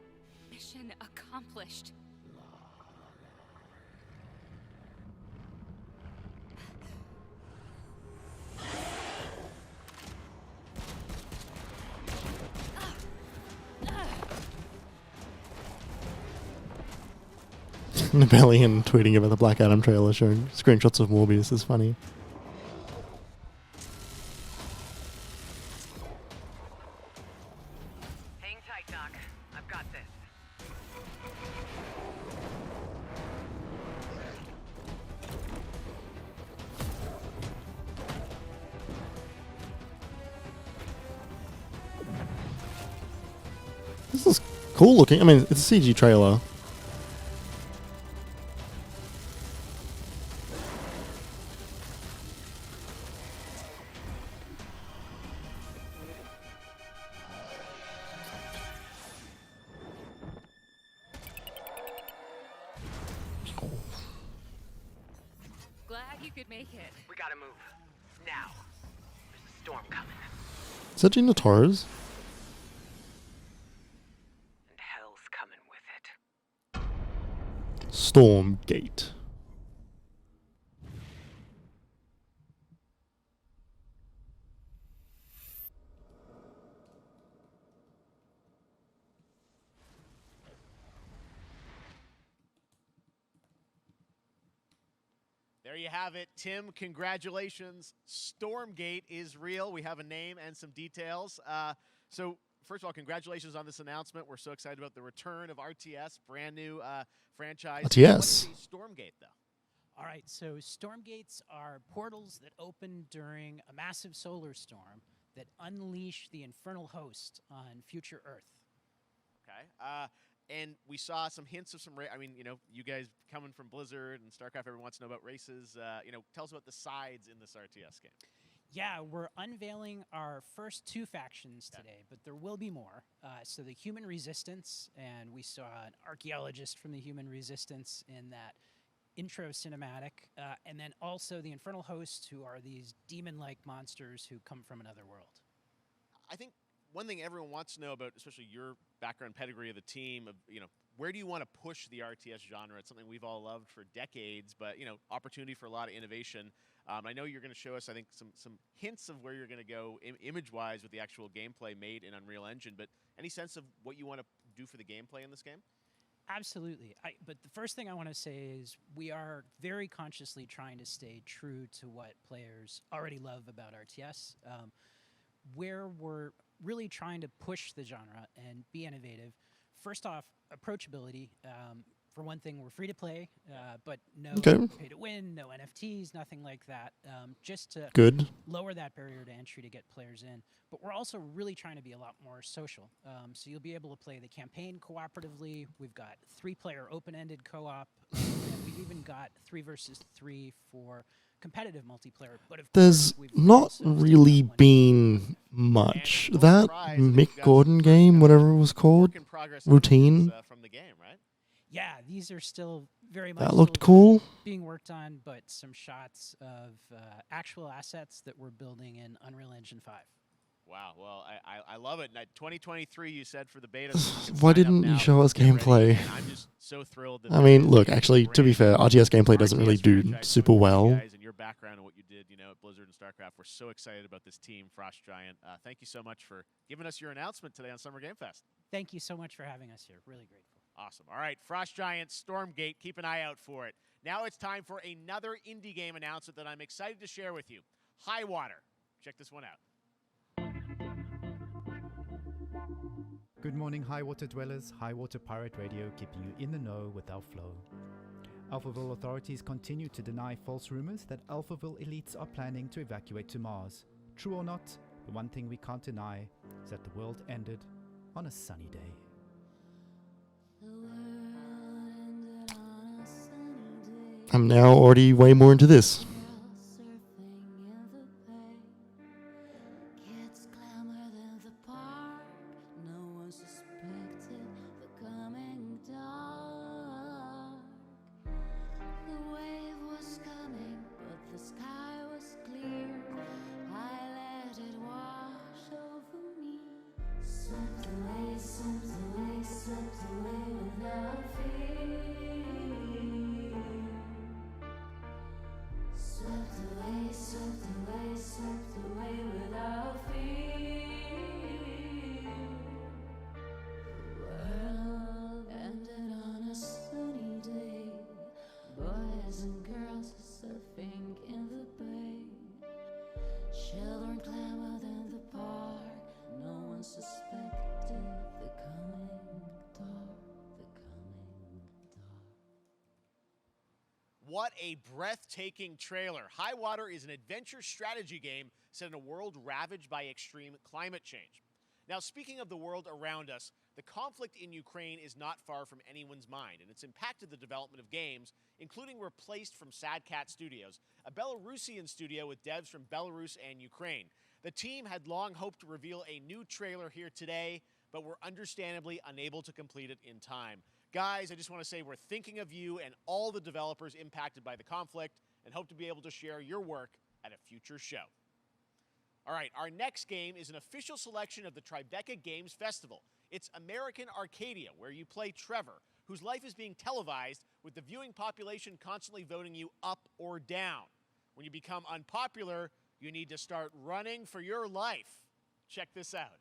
Mission accomplished. Nebellion tweeting about the Black Adam trailer showing screenshots of Morbius is funny. Hang tight, Doc. I've got this. This is cool looking. I mean, it's a CG trailer. Glad you could make it. We gotta move. Now. There's a storm coming. Is that Gina Torres? And hell's coming with it. Stormgate. There you have it. Tim, congratulations. Stormgate is real. We have a name and some details. So, first of all, congratulations on this announcement. We're so excited about the return of RTS, brand new franchise. RTS. What is a Stormgate, though? All right, so stormgates are portals that open during a massive solar storm that unleash the infernal host on future Earth. Okay. And we saw some hints of some I mean, you know, you guys coming from Blizzard and StarCraft, everyone wants to know about races. You know, tell us about the sides in this RTS game. Yeah, we're unveiling our first 2 factions today, but there will be more. So the Human Resistance, and we saw an archaeologist from the Human Resistance in that intro cinematic, and then also the Infernal Hosts, who are these demon-like monsters who come from another world. I think one thing everyone wants to know about, especially your background pedigree of the team, of, you know, where do you want to push the RTS genre? It's something we've all loved for decades, but, you know, opportunity for a lot of innovation. I know you're going to show us, I think, some hints of where you're going to go image-wise with the actual gameplay made in Unreal Engine, but any sense of what you want to do for the gameplay in this game? Absolutely. But the first thing I want to say is we are very consciously trying to stay true to what players already love about RTS. Where we're really trying to push the genre and be innovative. First off, approachability. For one thing, we're free to play, but no pay to win, no NFTs, nothing like that. Just to lower that barrier to entry to get players in. But we're also really trying to be a lot more social. So you'll be able to play the campaign cooperatively. We've got 3-player open-ended co-op. And we've even got 3 versus 3 for competitive multiplayer. But of There's not really been much. That Mick Gordon game, whatever it was called, Routine. From the game, right? Yeah, these are still very much That looked still cool. being worked on, but some shots of actual assets that we're building in Unreal Engine 5. Wow. Well, I love it. 2023, you said for the beta. So you can Why sign up didn't you now, show us get ready, gameplay? and I'm just so thrilled that I there mean, is look, a actually, to be brand fair, new RTS gameplay doesn't really RTS do franchise super going with you well. guys and your background and what you did, at Blizzard and StarCraft. We're so excited about this team, Frost Giant. Thank you so much for giving us your announcement today on Summer Game Fest. Thank you so much for having us here. Really grateful. Awesome. All right, Frost Giant, Stormgate, keep an eye out for it. Now it's time for another indie game announcement that I'm excited to share with you. High Water. Check this one out. Good morning, High Water Dwellers. High Water Pirate Radio keeping you in the know with our flow. Alphaville authorities continue to deny false rumors that Alphaville elites are planning to evacuate to Mars. True or not, the one thing we can't deny is that the world ended on a sunny day. I'm now already way more into this. What a breathtaking trailer. High Water is an adventure strategy game set in a world ravaged by extreme climate change. Now, speaking of the world around us, the conflict in Ukraine is not far from anyone's mind, and it's impacted the development of games, including Replaced from Sad Cat Studios, a Belarusian studio with devs from Belarus and Ukraine. The team had long hoped to reveal a new trailer here today, but were understandably unable to complete it in time. Guys, I just want to say we're thinking of you and all the developers impacted by the conflict and hope to be able to share your work at a future show. All right, our next game is an official selection of the Tribeca Games Festival. It's American Arcadia, where you play Trevor, whose life is being televised with the viewing population constantly voting you up or down. When you become unpopular, you need to start running for your life. Check this out.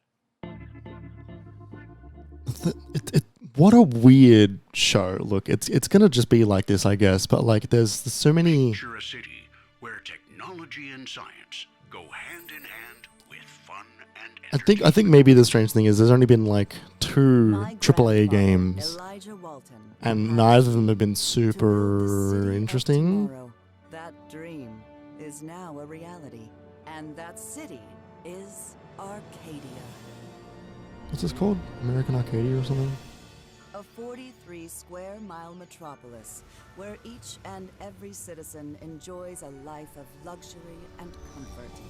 What a weird show. Look, it's gonna just be like this, I guess. But like, there's so many. Picture a city where technology and science go hand in hand with fun and I think maybe the strange thing is there's only been like 2 AAA games, and neither of them have been super interesting. That dream is now a reality, and that city is Arcadia. What's this called? American Arcadia or something? A 43-square-mile metropolis where each and every citizen enjoys a life of luxury and comfort.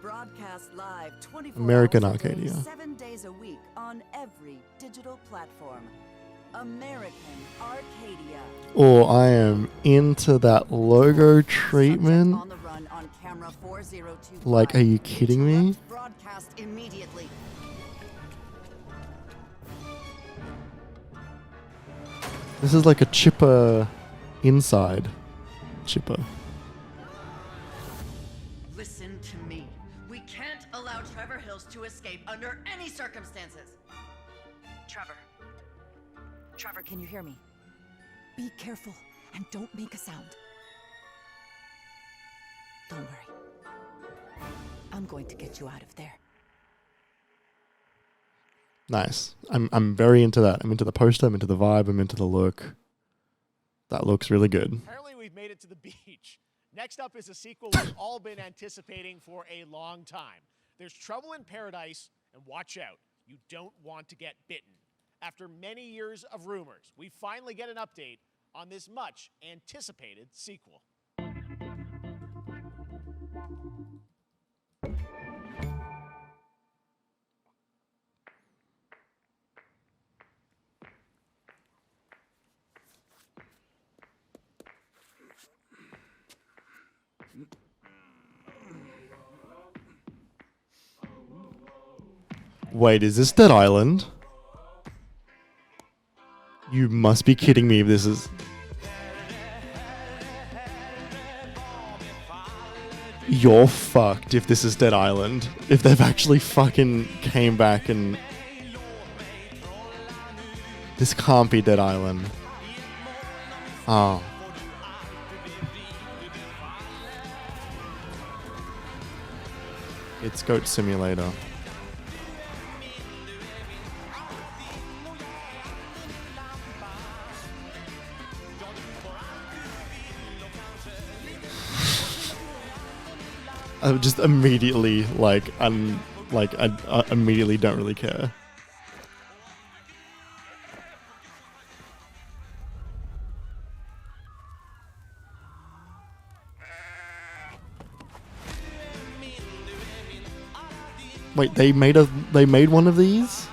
Broadcast live 24 American hours a day, Arcadia. 7 days a week on every digital platform. American Arcadia. Oh, I am into that logo treatment. On the run on camera 4025. Like, are you kidding me? Broadcast immediately. This is like a chipper inside. Chipper. Listen to me. We can't allow Trevor Hills to escape under any circumstances. Trevor. Trevor, can you hear me? Be careful and don't make a sound. Don't worry. I'm going to get you out of there. Nice. I'm very into that. I'm into the poster, I'm into the vibe, I'm into the look. That looks really good. Apparently we've made it to the beach. Next up is a sequel we've all been anticipating for a long time. There's Trouble in Paradise, and watch out, you don't want to get bitten. After many years of rumors, we finally get an update on this much anticipated sequel. Wait, is this Dead Island? You must be kidding me if this is... You're fucked if this is Dead Island. If they've actually fucking came back and... This can't be Dead Island. Oh. It's Goat Simulator. I just immediately I immediately don't really care. Wait, they made one of these?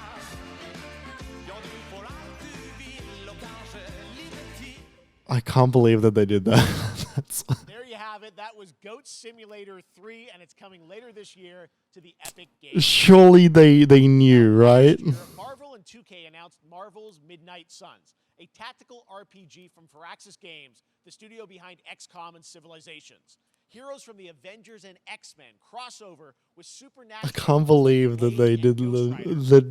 I can't believe that they did that. That's There you have it. That was Goat Simulator 3, and it's coming later this year to the Epic Games. Surely they knew, right? Marvel and 2K announced Marvel's Midnight Suns, a tactical RPG from Firaxis Games, the studio behind XCOM and Civilizations. Heroes from the Avengers and X-Men crossover with supernatural. I can't believe that they did the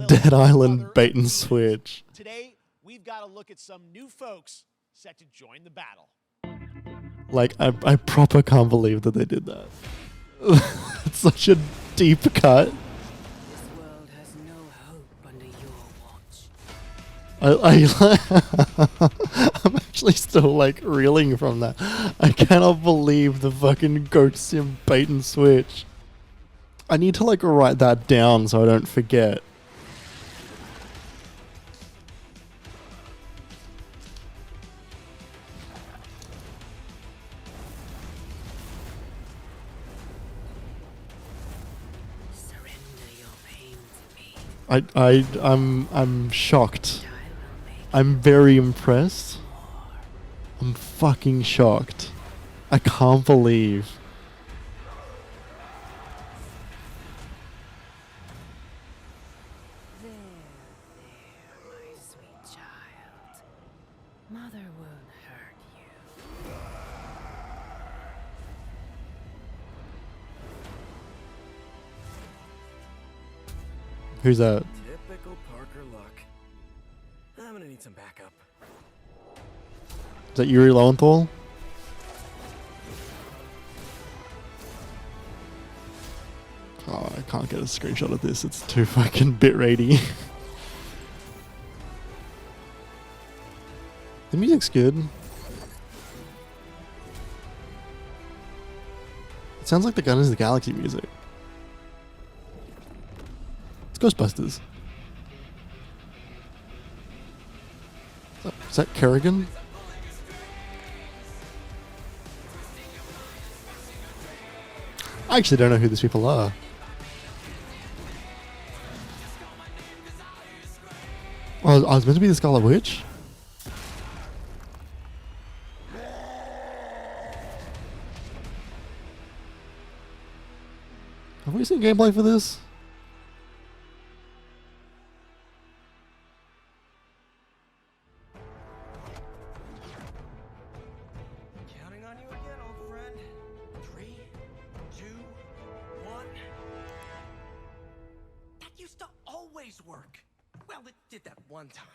Dead Island bait and switch. Today, we've got to look at some new folks set to join the battle. Like, I proper can't believe that they did that. It's such a deep cut. This world has no hope under your watch. I'm actually still like reeling from that. I cannot believe the fucking Goat Sim bait and switch. I need to like write that down so I don't forget. I'm shocked. I'm very impressed. I'm fucking shocked. I can't believe. There, my sweet child. Mother won't hurt you. Who's that? Typical Parker luck. I'm gonna need some backup. Is that Yuri Lowenthal? Oh, I can't get a screenshot of this. It's too fucking bit-ratey. The music's good. It sounds like the Guardians of the Galaxy music. It's Ghostbusters. Is that Kerrigan? I actually don't know who these people are. Oh, I was meant to be the Scarlet Witch? Have we seen gameplay for this? Counting on you again, old friend. 3, 2, 1. That used to always work. Well, it did that one time.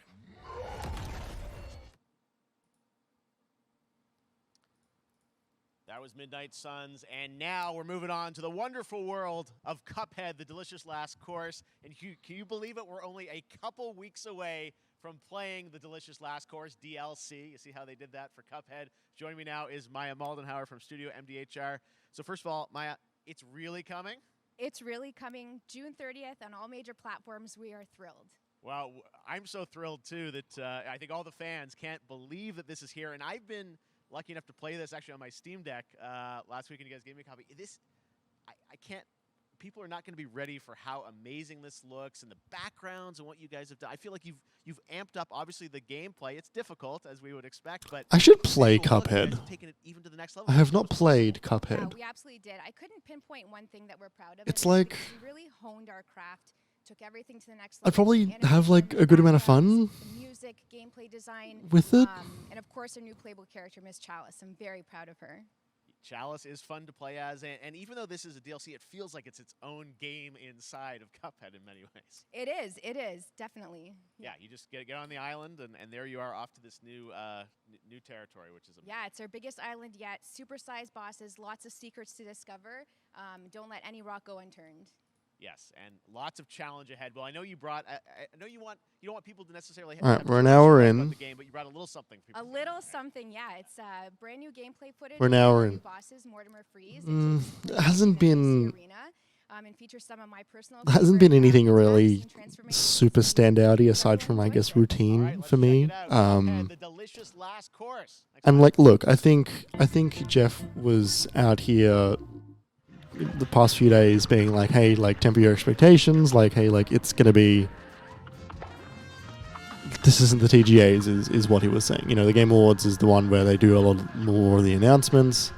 That was Midnight Suns, and now we're moving on to the wonderful world of Cuphead, the delicious last course. And can you believe it? We're only a couple weeks away from playing the delicious last course DLC. You see how they did that for Cuphead? Joining me now is Maya Maldenhauer from Studio MDHR. So first of all, Maya, it's really coming? It's really coming June 30th on all major platforms. We are thrilled. Well, I'm so thrilled, too, that I think all the fans can't believe that this is here. And I've been lucky enough to play this actually on my Steam Deck last week, and you guys gave me a copy. I can't people are not going to be ready for how amazing this looks and the backgrounds and what you guys have done. I feel like you've amped up, obviously, the gameplay. It's difficult, as we would expect, but I should play visual look, you guys Cuphead. have taken it even to the next level. I have not played Cuphead. Yeah, we absolutely did. I couldn't pinpoint one thing that we're proud of. It's in this like- because we really honed our craft, took everything to the next level. I'd probably The have like animation, a good amount of backgrounds, fun the music, gameplay design. with it. And of course, our new playable character, Miss Chalice. I'm very proud of her. Chalice is fun to play as, and even though this is a DLC, it feels like it's its own game inside of Cuphead in many ways. It is, definitely. Yeah, you just get on the island, and there you are off to this new new territory, which is amazing. Yeah, it's our biggest island yet. Super-sized bosses, lots of secrets to discover. Don't let any rock go unturned. Yes, and lots of challenge ahead. Well, I know you brought. I know you don't want people to necessarily. All right, have we're an too much hour to know in. about the game, but you brought a little something. For A people. little something, yeah. It's brand new gameplay footage. We're an of hour new in. Bosses, Mortimer Freeze. It hasn't been And features some of my personal. hasn't been anything really super standouty aside from I guess routine for me. The delicious last course. And like, look, I think Jeff was out here the past few days being like, hey, like temper your expectations, like, hey, like it's gonna be. This isn't the TGAs, is what he was saying. You know, the Game Awards is the one where they do a lot more of the announcements.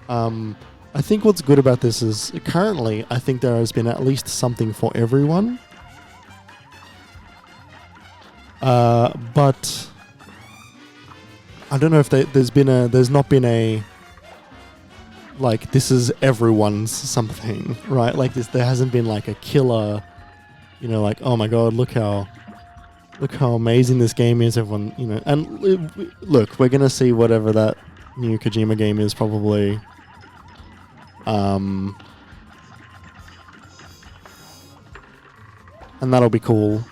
I think what's good about this is currently I think there has been at least something for everyone. But I don't know if there's not been a like this is everyone's something, right? Like there hasn't been like a killer, you know, like oh my god, look how amazing this game is. Everyone, you know, and look, we're gonna see whatever that new Kojima game is probably. And that'll be cool.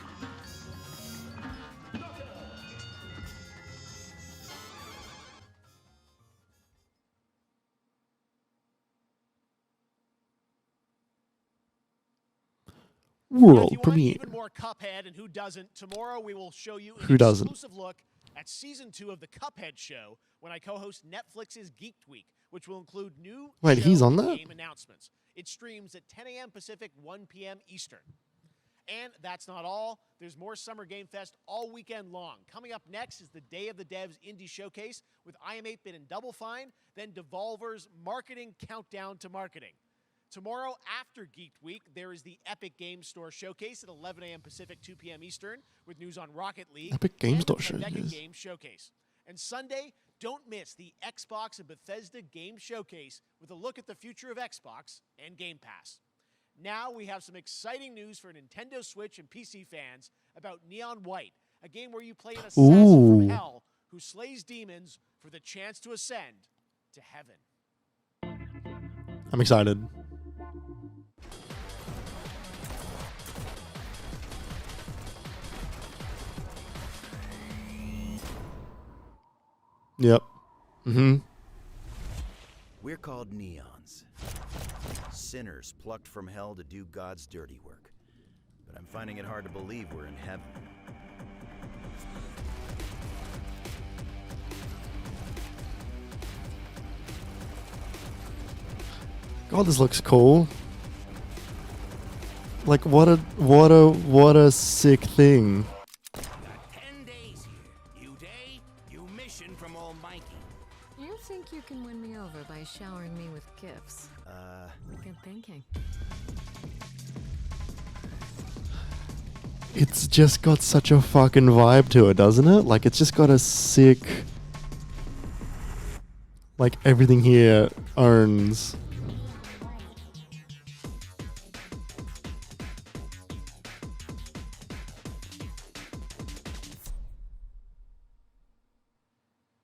World premiere. Even more Cuphead, and who doesn't? Tomorrow we will show you an Who doesn't? exclusive look at Season 2 of the Cuphead Show when I co-host Netflix's Geeked Week, which will include new Wait, he's show on and that? game announcements. It streams at 10 a.m. Pacific, 1 p.m. Eastern. And that's not all. There's more Summer Game Fest all weekend long. Coming up next is the Day of the Devs Indie Showcase with I Am 8-Bit and Double Fine, then Devolver's Marketing Countdown to Marketing. Tomorrow after Geeked Week, there is the Epic Game Store Showcase at 11 a.m. Pacific, 2 p.m. Eastern, with news on Rocket League. Epic Game and Store the Tribeca Showcase. Game Showcase. And Sunday, don't miss the Xbox and Bethesda Game Showcase with a look at the future of Xbox and Game Pass. Now we have some exciting news for Nintendo Switch and PC fans about Neon White, a game where you play an assassin Ooh. from hell who slays demons for the chance to ascend to heaven. I'm excited. Yep. Mm-hmm. We're called neons. Sinners plucked from hell to do God's dirty work. But I'm finding it hard to believe we're in heaven. God, this looks cool. Like what a sick thing. Got 10 days here. New day, new mission from Almighty. You think you can win me over by showering me with gifts? Good thinking. It's just got such a fucking vibe to it, doesn't it? Like it's just got a sick, like everything here owns.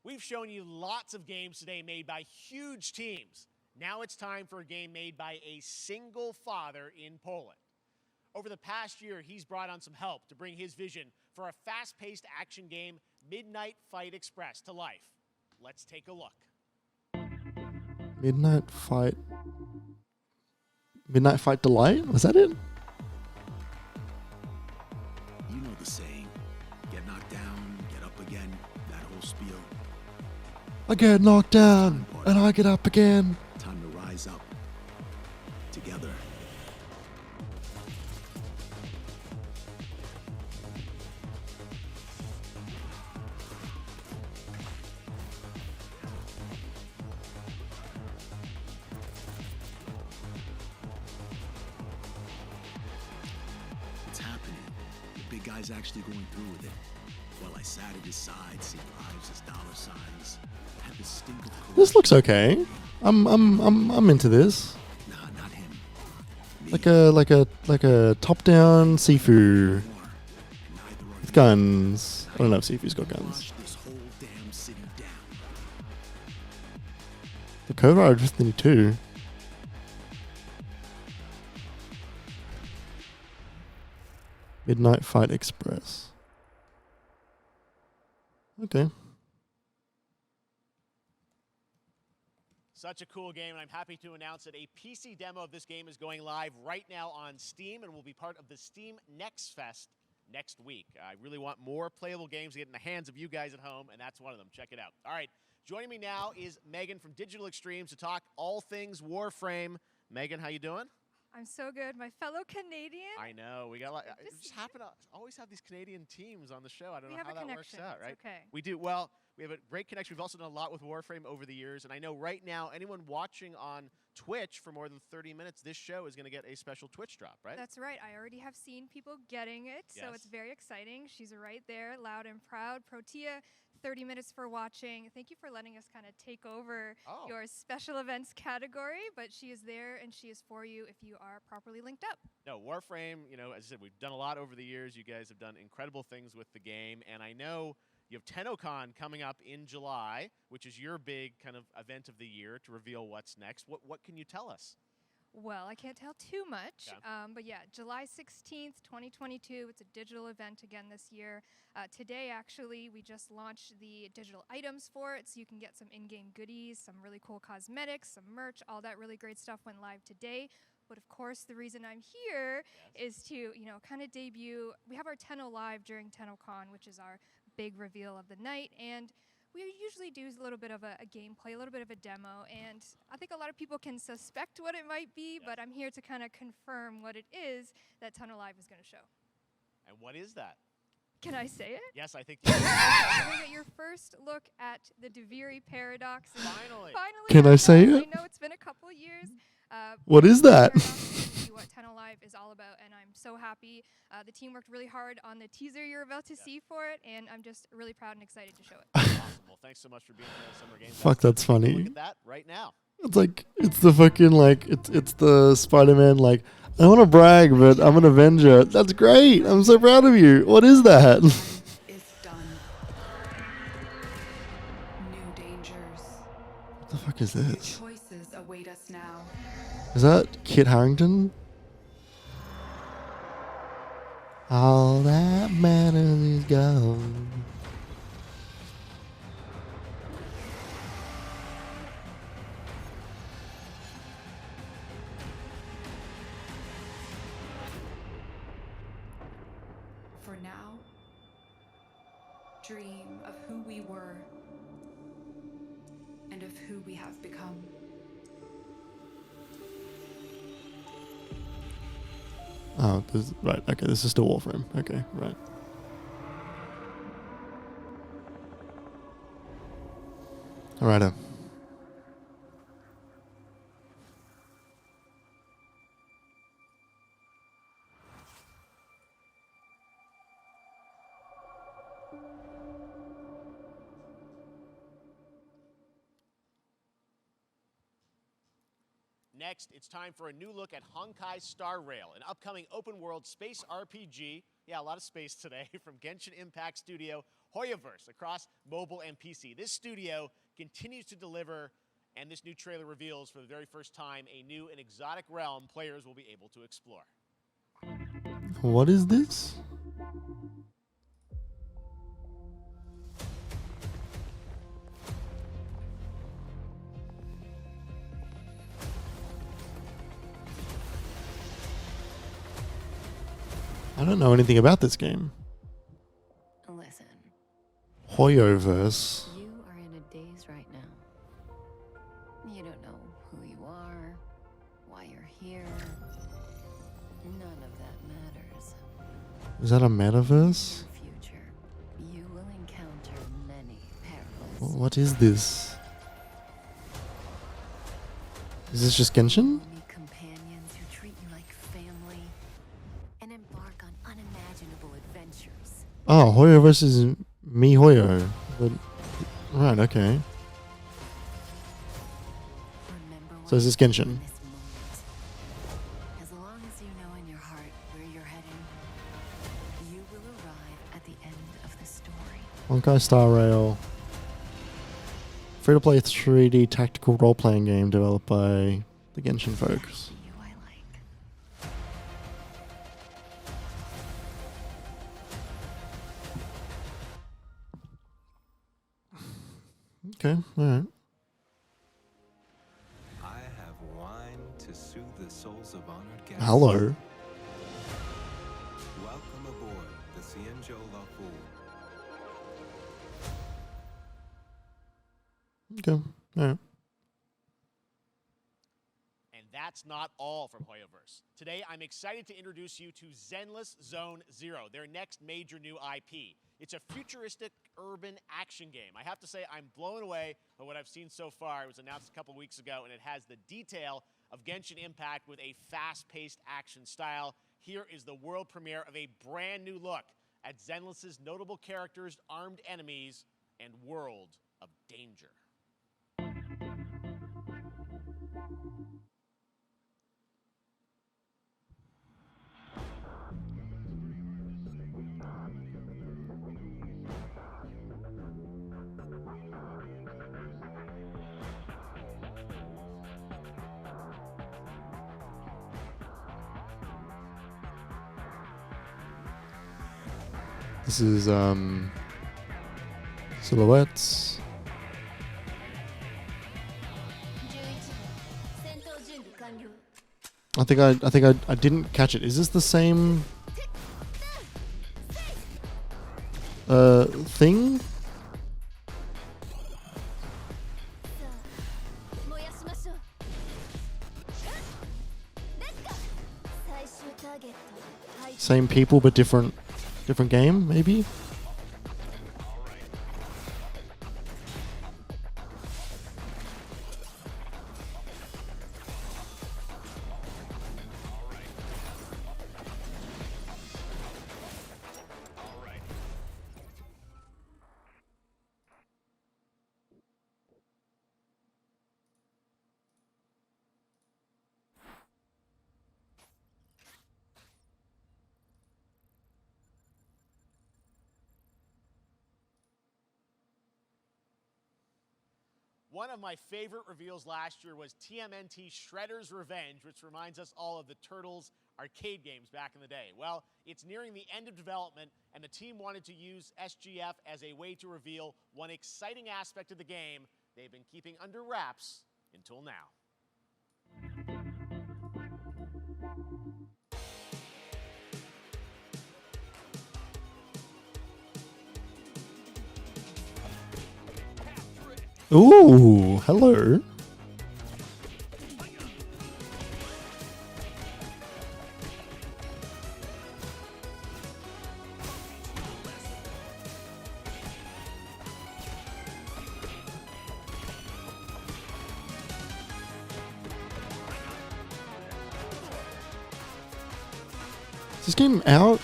We've shown you lots of games today made by huge teams. Now it's time for a game made by a single father in Poland. Over the past year, he's brought on some help to bring his vision for a fast-paced action game, Midnight Fight Express, to life. Let's take a look. Midnight Fight Delight? Was that it? You know the saying. Get knocked down, get up again. That whole spiel. I get knocked down and I get up again. Time to rise up. Together. guy's actually going through with it. While I sat at his side, seeing lives as dollar signs, had the stink of This looks okay. I'm into this. Nah, not him. Like a top-down Sifu with guns. I don't know if Sifu's got guns. This whole damn city down. The cover art is Destiny 2. Midnight Fight Express. Okay. Such a cool game, and I'm happy to announce that a PC demo of this game is going live right now on Steam and will be part of the Steam Next Fest next week. I really want more playable games to get in the hands of you guys at home, and that's one of them. Check it out. All right, joining me now is Megan from Digital Extremes to talk all things Warframe. Megan, how you doing? I'm so good. My fellow Canadian. I know. We got a lot. We just happen to always have these Canadian teams on the show. I don't know how that works out, right? Okay. We do. Well, we have a great connection. We've also done a lot with Warframe over the years. And I know right now, anyone watching on Twitch for more than 30 minutes, this show is going to get a special Twitch drop, right? That's right. I already have seen people getting it, so it's very exciting. She's right there, loud and proud. Protea, 30 minutes for watching. Thank you for letting us kind of take over your special events category, but she is there and she is for you if you are properly linked up. No, Warframe, you know, as I said, we've done a lot over the years. You guys have done incredible things with the game, and I know you have TennoCon coming up in July, which is your big kind of event of the year to reveal what's next. What can you tell us? Well, I can't tell too much, but yeah, July 16th, 2022. It's a digital event again this year. Today, actually, we just launched the digital items for it, so you can get some in-game goodies, some really cool cosmetics, some merch, all that really great stuff went live today. But of course, the reason I'm here is to, you know, kind of debut. We have our Tenno Live during TennoCon, which is our big reveal of the night, and we usually do a little bit of a gameplay, a little bit of a demo, and I think a lot of people can suspect what it might be, but I'm here to kind of confirm what it is that Tenno Live is going to show. And what is that? Can I say it? Yes, I think You're going to get your first look at the Deviri Paradox. Finally. Can I say it? I know it's been a couple years. What is that? What Tenno Live is all about, and I'm so happy. The team worked really hard on the teaser you're about to see for it, and I'm just really proud and excited to show it. Awesome. Well, thanks so much for being here at Summer Games. Fuck, that's funny. Look at that right now. It's like, it's the fucking, like, it's the Spider-Man, like, I don't want to brag, but I'm an Avenger. That's great. I'm so proud of you. What is that? What the fuck is this? Choices await us now. Is that Kit Harington? All that matters is gone. For now, dream of who we were and of who we have become. Oh, right. Okay, this is still Warframe. Okay, right. Alrighto. Next, it's time for a new look at Honkai Star Rail, an upcoming open-world space RPG. Yeah, a lot of space today from Genshin Impact studio Hoyoverse across mobile and PC. This studio continues to deliver, and this new trailer reveals for the very first time a new and exotic realm players will be able to explore. What is this? I don't know anything about this game. Listen. Hoyoverse. You are in a daze right now. You don't know who you are, why you're here. None of that matters. Is that a metaverse? Future, you will encounter many perils. What is this? Is this just Genshin? Meet companions who treat you like family and embark on unimaginable adventures. Oh, Hoyo versus MiHoYo. Right, okay. So is this Genshin? As long as you know in your heart where you're heading, you will arrive at the end of the story. Honkai Star Rail. Free-to-play 3D tactical role-playing game developed by the Genshin folks. Okay, alright. I have wine to soothe the souls of honored guests. Hello. Welcome aboard the Cienjo La Fool. Okay, alright. And that's not all from Hoyoverse. Today, I'm excited to introduce you to Zenless Zone Zero, their next major new IP. It's a futuristic urban action game. I have to say, I'm blown away by what I've seen so far. It was announced a couple weeks ago, and it has the detail of Genshin Impact with a fast-paced action style. Here is the world premiere of a brand new look at Zenless's notable characters, armed enemies, and world of danger. This is silhouettes. I think I didn't catch it. Is this the same thing? Same people but different game, maybe? One of my favorite reveals last year was TMNT Shredder's Revenge, which reminds us all of the Turtles arcade games back in the day. Well, it's nearing the end of development, and the team wanted to use SGF as a way to reveal one exciting aspect of the game they've been keeping under wraps until now. Ooh, hello. Is this game out?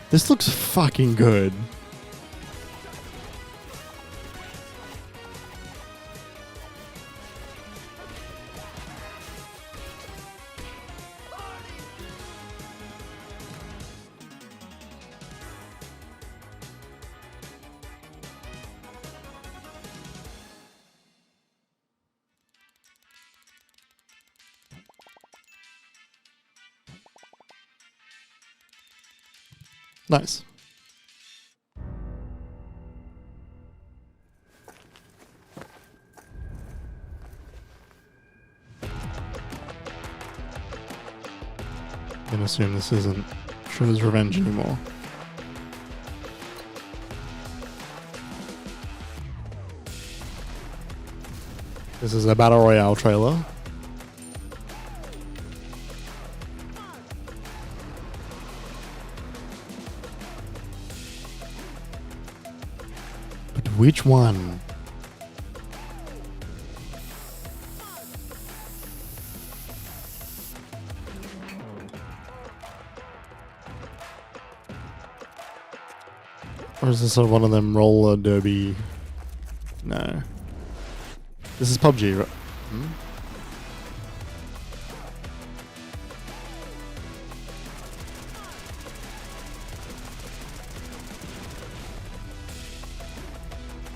This looks fucking good. Nice. I'm gonna assume this isn't Shredder's Revenge anymore. This is a Battle Royale trailer. Which one? Or is this sort of one of them roller derby? No. This is PUBG, right? Hmm?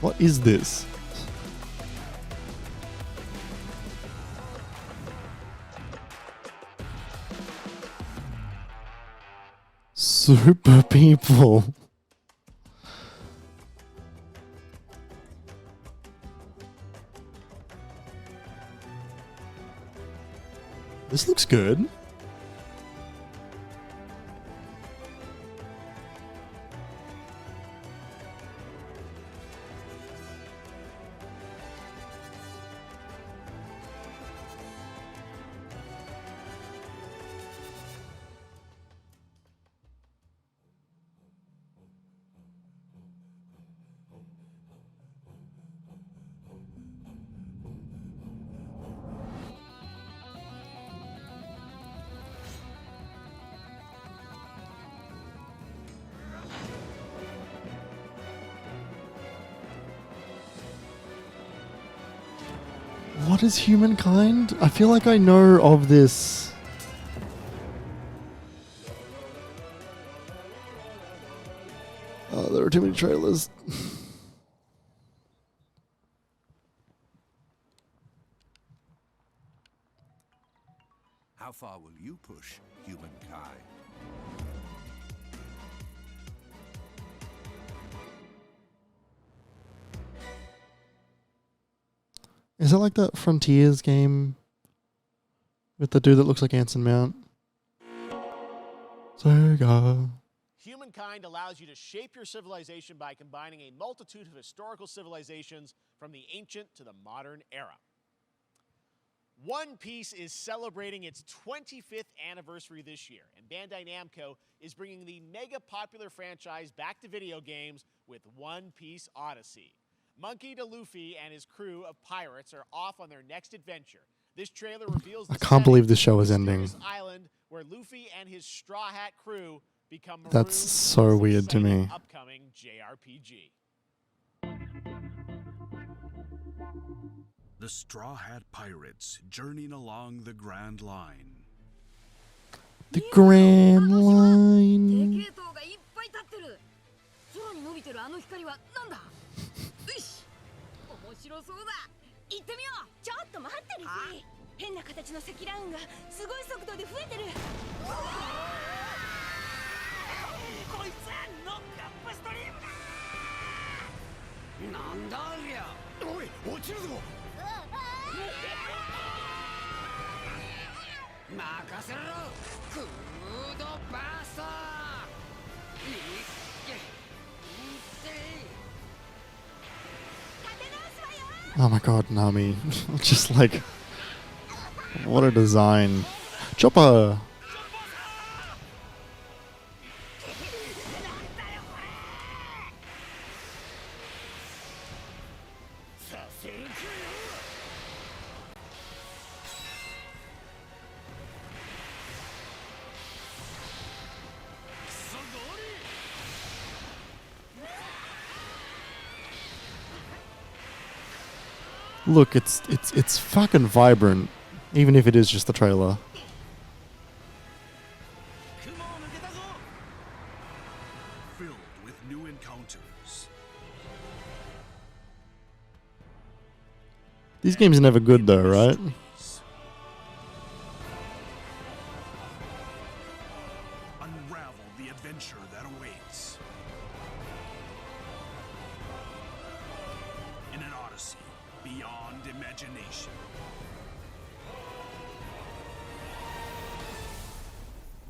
What is this? Super people. This looks good. What is Humankind? I feel like I know of this. Oh, there are too many trailers. How far will you push humankind? Is it like that Frontiers game with the dude that looks like Anson Mount? Sega. Humankind allows you to shape your civilization by combining a multitude of historical civilizations from the ancient to the modern era. One Piece is celebrating its 25th anniversary this year, and Bandai Namco is bringing the mega popular franchise back to video games with One Piece Odyssey. Monkey D. Luffy and his crew of pirates are off on their next adventure. This trailer reveals the I can't believe this show is setting of ending. this island where Luffy and his Straw Hat crew become marooned That's so in this weird to exciting me. upcoming JRPG. The Straw Hat Pirates journeying along the Grand Line. The Grand Line. 系統がいっぱい立ってる。空に伸びてるあの光はなんだ。よし、面白そうだ。行ってみよう。ちょっと待ってるし。変な形の積乱雲がすごい速度で増えてる。こいつはノックアップストリームだ。なんだありゃ。おい、落ちるぞ。任せろ。クードバースト。Oh my god, Nami. Just like, what a design. Chopper! Look, it's fucking vibrant, even if it is just the trailer. Filled with new encounters. These games are never good though, right? Unravel the adventure that awaits. In an odyssey beyond imagination.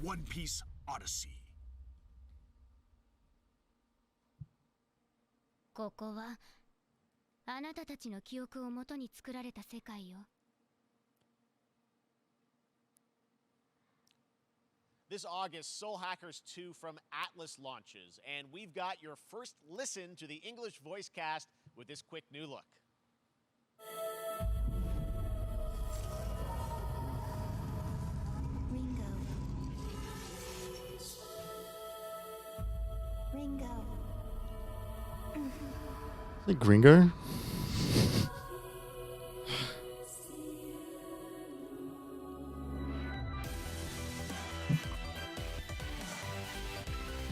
One Piece Odyssey. ここはあなたたちの記憶をもとに作られた世界よ。This August, Soul Hackers 2 from Atlas launches, and we've got your first listen to the English voice cast with this quick new look. Ringo. Ringo. Is it Gringo?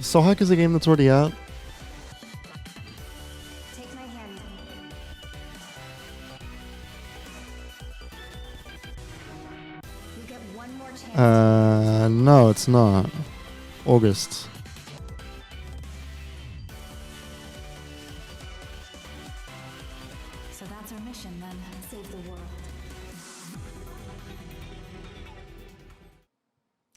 Sohak is a game that's already out. Take my hand. You get one more chance. No, it's not. August. So that's our mission then. Save the world.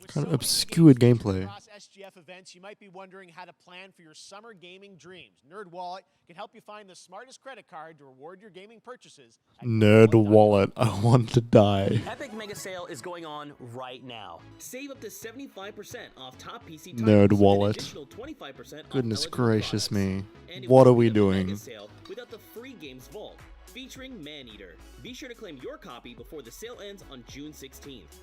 Kind of obscured gameplay. Across SGF events, you might be wondering how to plan for your summer gaming dreams. NerdWallet can help you find the smartest credit card to reward your gaming purchases. Nerd wallet. I want to die. Epic Mega Sale is going on right now. Save up to 75% off top PC titles. Nerd wallet. And additional 25% off Goodness eligible gracious products. me. And it What are won't we be a Mega doing? Sale without the free games vault featuring Maneater. Be sure to claim your copy before the sale ends on June 16th.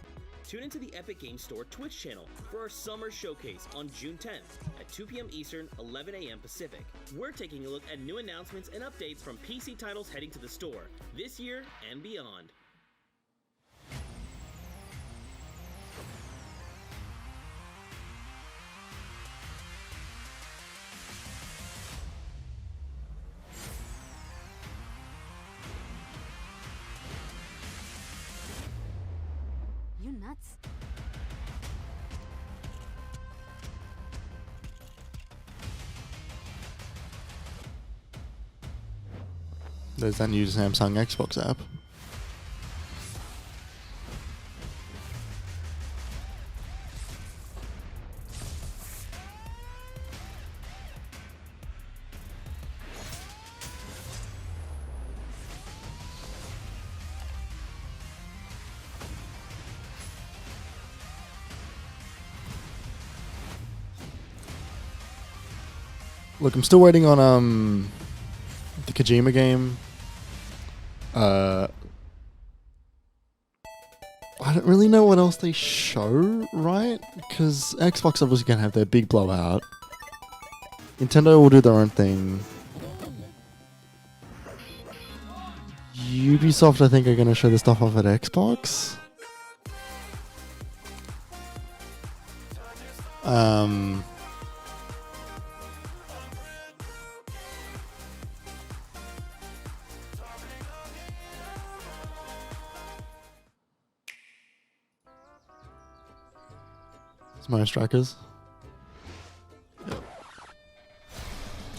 Tune into the Epic Games Store Twitch channel for our summer showcase on June 10th at 2 p.m. Eastern, 11 a.m. Pacific. We're taking a look at new announcements and updates from PC titles heading to the store this year and beyond. You nuts? There's that new Samsung Xbox app. Look, I'm still waiting on the Kojima game. I don't really know what else they show, right? Because Xbox obviously gonna have their big blowout. Nintendo will do their own thing. Ubisoft, I think, are gonna show the stuff off at Xbox. Mario Strikers. Yep.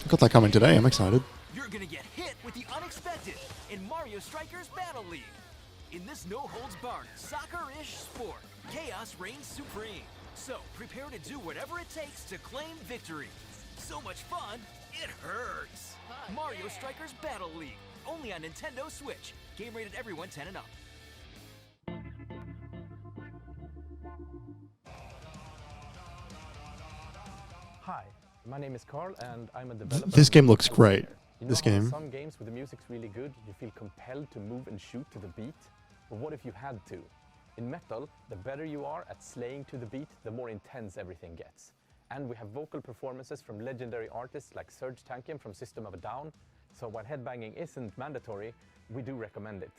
Got that coming today. I'm excited. You're gonna get hit with the unexpected in Mario Strikers Battle League. In this no-holds-barred, soccer-ish sport, chaos reigns supreme. So prepare to do whatever it takes to claim victory. So much fun, it hurts. Mario Strikers Battle League, only on Nintendo Switch. Game rated everyone 10 and up. Hi, my name is Carl and I'm a developer. This game looks great. You know This how game. Some games where the music's really good, you feel compelled to move and shoot to the beat. But what if you had to? In Metal, the better you are at slaying to the beat, the more intense everything gets. And we have vocal performances from legendary artists like Serge Tankian from System of a Down. So while headbanging isn't mandatory, we do recommend it.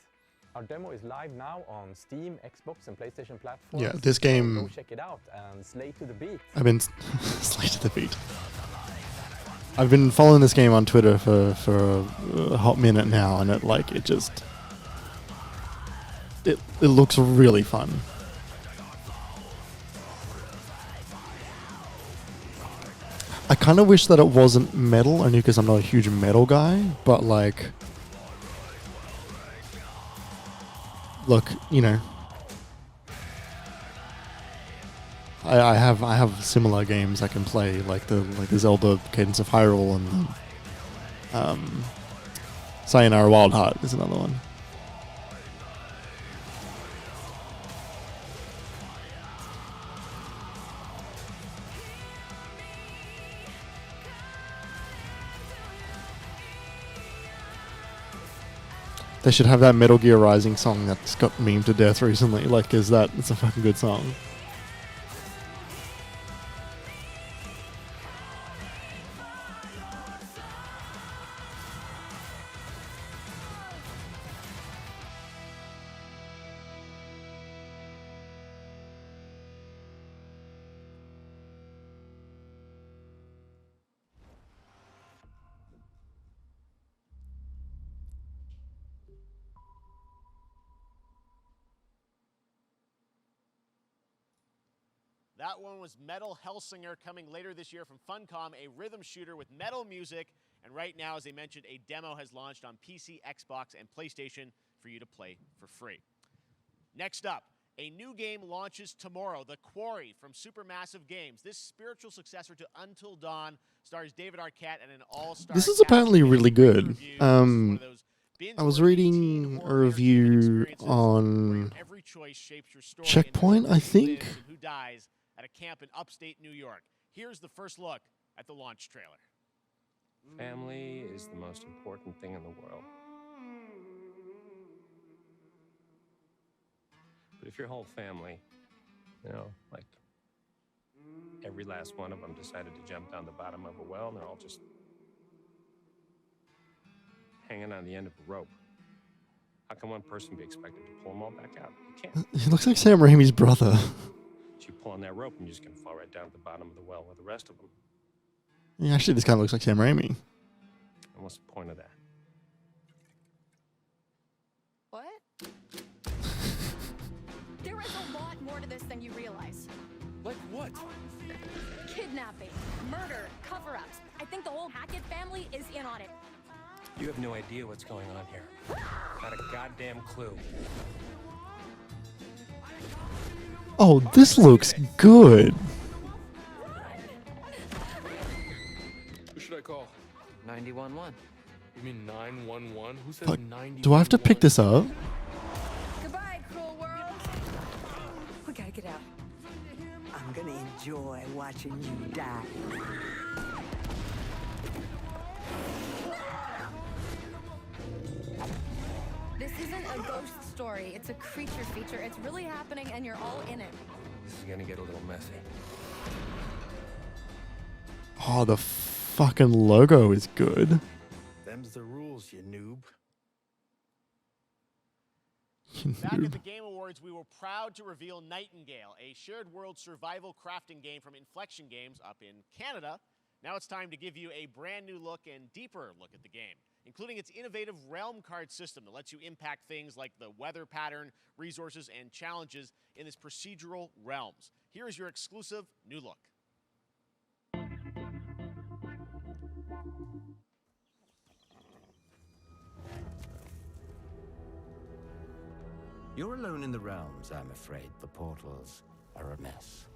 Our demo is live now on Steam, Xbox, and PlayStation platforms. Yeah, this game. So go check it out and slay to the beat. I've been slay to the beat. I've been following this game on Twitter for a hot minute now, and it looks really fun. I kind of wish that it wasn't metal, only because I'm not a huge metal guy, but like, look, you know, I have similar games I can play, like the Zelda Cadence of Hyrule and Sayonara Wild Heart is another one. They should have that Metal Gear Rising song that's got memed to death recently. Like, it's a fucking good song. That one was Metal Hellsinger, coming later this year from Funcom, a rhythm shooter with metal music. And right now, as I mentioned, a demo has launched on PC, Xbox, and PlayStation for you to play for free. Next up, a new game launches tomorrow, The Quarry from Supermassive Games. This spiritual successor to Until Dawn stars David Arquette and an all-star This is cast. apparently really good. I was reading a review on Every choice shapes your story Checkpoint, I think. and who dies at a camp in upstate New York. Here's the first look at the launch trailer. Family is the most important thing in the world. But if your whole family, like every last one of them decided to jump down the bottom of a well and they're all just hanging on the end of a rope, how can one person be expected to pull them all back out? You can't. He looks like Sam Raimi's brother. So you pull on that rope and you're just going to fall right down at the bottom of the well with the rest of them. Yeah, actually, this kind of looks like Sam Raimi. And what's the point of that? What? There is a lot more to this than you realize. Like what? Kidnapping, murder, cover-ups. I think the whole Hackett family is in on it. You have no idea what's going on here. Not a goddamn clue. Oh, this looks good. Who should I call? 911. You mean 911? Who says Fuck, 911? do I have to pick this up? Goodbye, cruel world. We gotta get out. I'm gonna enjoy watching you die. This isn't a ghost story. It's a creature feature. It's really happening, and you're all in it. This is gonna get a little messy. Oh, the fucking logo is good. Them's the rules, you noob. Back at the Game Awards, we were proud to reveal Nightingale, a shared world survival crafting game from Inflection Games up in Canada. Now it's time to give you a brand new look and deeper look at the game, including its innovative realm card system that lets you impact things like the weather pattern, resources, and challenges in this procedural realms. Here is your exclusive new look. You're alone in the realms, I'm afraid. The portals are a mess.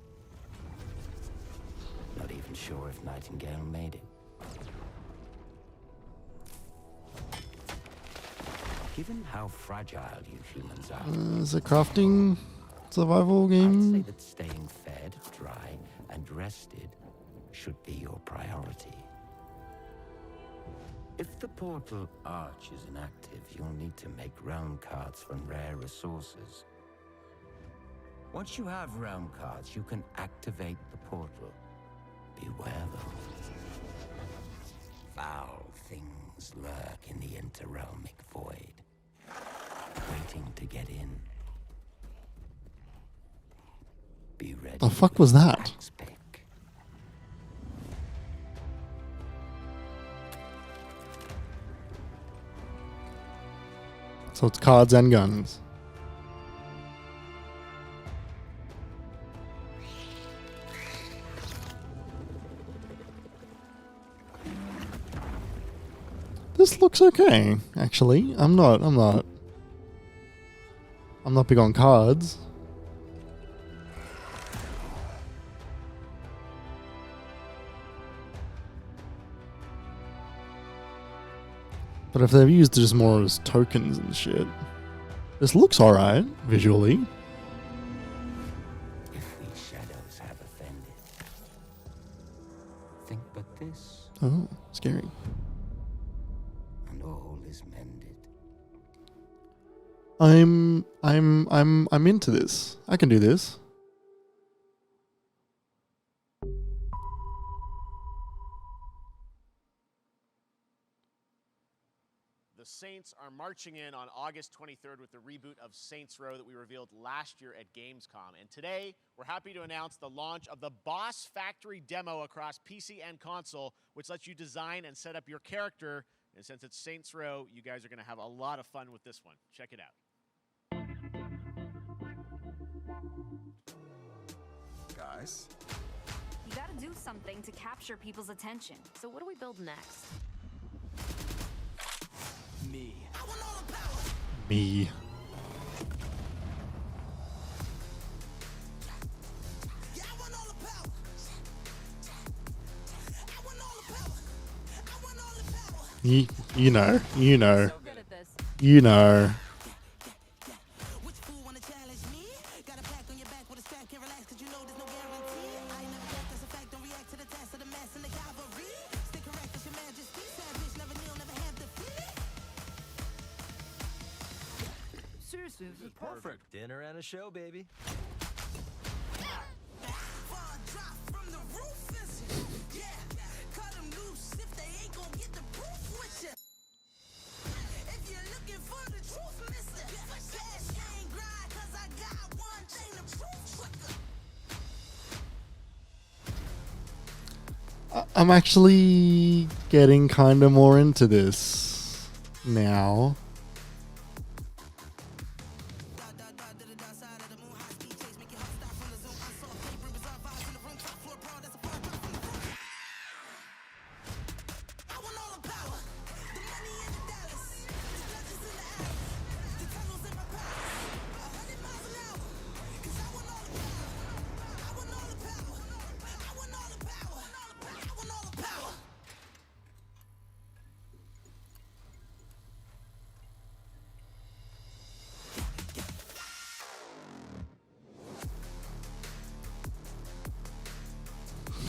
Not even sure if Nightingale made it. Given how fragile you humans are... Is it crafting survival I'd game? say that staying fed, dry, and rested should be your priority. If the portal arch is inactive, you'll need to make realm cards from rare resources. Once you have realm cards, you can activate the portal. Beware though. Foul things lurk in the interrealmic void, waiting to get in. Be ready. The fuck was that? So it's cards and guns. This looks okay, actually. I'm not big on cards. But if they've used just more as tokens and shit, this looks alright visually. If these shadows have offended, think but this, Oh, scary. and all is mended. I'm into this. I can do this. The Saints are marching in on August 23rd with the reboot of Saints Row that we revealed last year at Gamescom. And today, we're happy to announce the launch of the Boss Factory demo across PC and console, which lets you design and set up your character. And since it's Saints Row, you guys are going to have a lot of fun with this one. Check it out. Guys? You gotta do something to capture people's attention. So what do we build next? Me. Me. You know. You know. Seriously, this is perfect. Dinner and a show, baby. I'm actually getting kind of more into this now.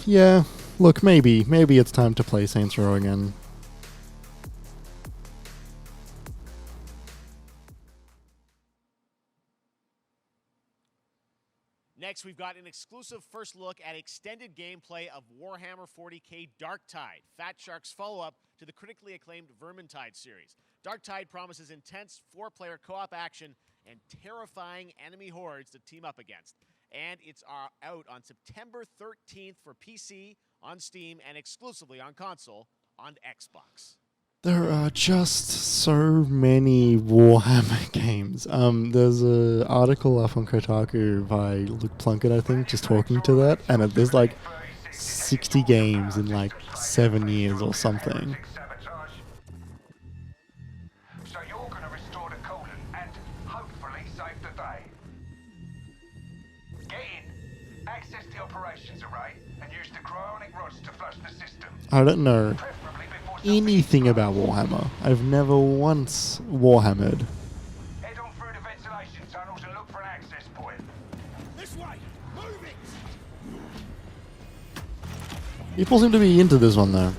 Yeah, look, maybe it's time to play Saints Row again. Next, we've got an exclusive first look at extended gameplay of Warhammer 40k Darktide, Fat Shark's follow-up to the critically acclaimed Vermintide series. Darktide promises intense 4-player co-op action and terrifying enemy hordes to team up against. And it's out on September 13th for PC, on Steam, and exclusively on console on Xbox. There are just so many Warhammer games. There's an article up on Kotaku by Luke Plunkett, I think, just talking to that, and there's like 60 games in like 7 years or something. So you're going to restore the coolant and hopefully save the day. Get in, access the operations array, and use the cryonic rods to flush the system. I don't know anything about Warhammer. I've never once Warhammered. Head on through the ventilation tunnels and look for an access point. This way! Move it! People seem to be into this one though.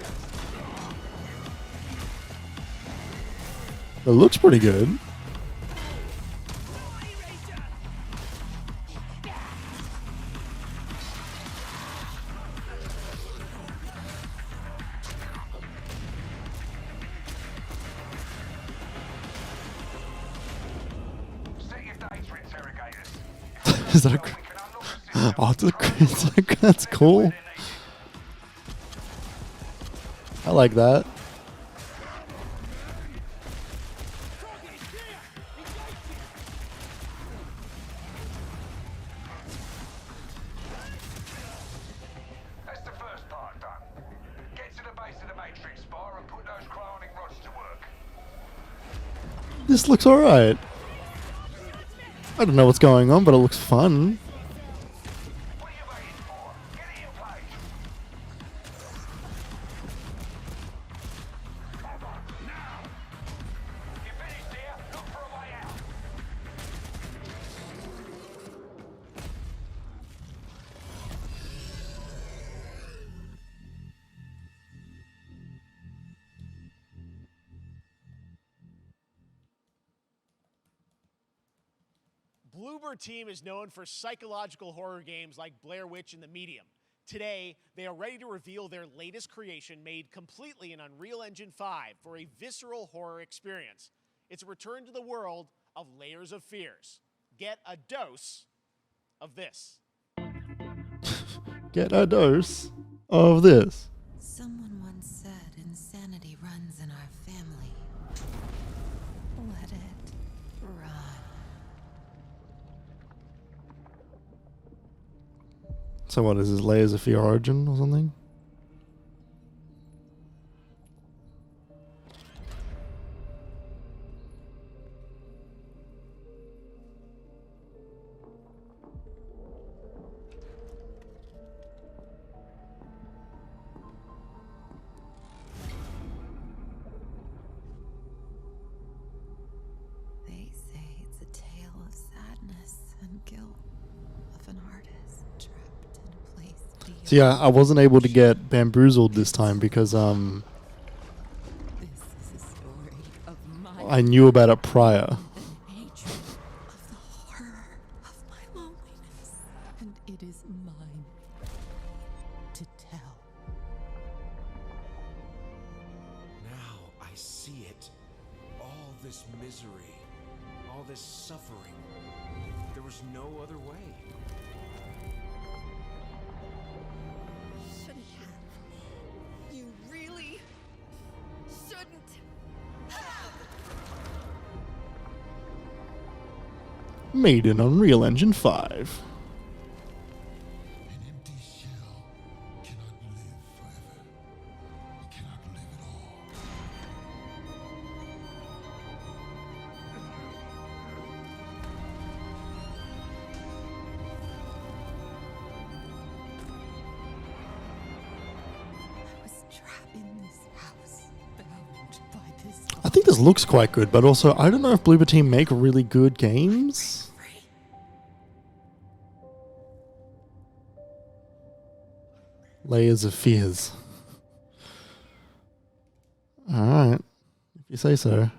It looks pretty good. Is that a... Oh, that's cool. I like that. That's the first part done. Get to the base of the matrix bar and put those cryonic rods to work. This looks alright. I don't know what's going on, but it looks fun. Bloober Team is known for psychological horror games like Blair Witch and The Medium. Today, they are ready to reveal their latest creation made completely in Unreal Engine 5 for a visceral horror experience. It's a return to the world of Layers of Fears. Get a dose of this. Get a dose of this. Someone once said insanity runs in our family. Let it run. So what is this, Layers of Fear Origin or something? They say it's a tale of sadness and guilt of an artist trapped in a place beyond. So yeah, I wasn't able to get bamboozled this time because This is a story of my I knew about it prior. and hatred of the horror of my loneliness, and it is mine to tell. Now I see it. All this misery, all this suffering. There was no other way. Shouldn't have. You really shouldn't have. Made in Unreal Engine 5. I was trapped in this house, bound by this. I think this looks quite good, but also I don't know if Bloober Team make really good games. Layers of Fears. Alright. If you say so.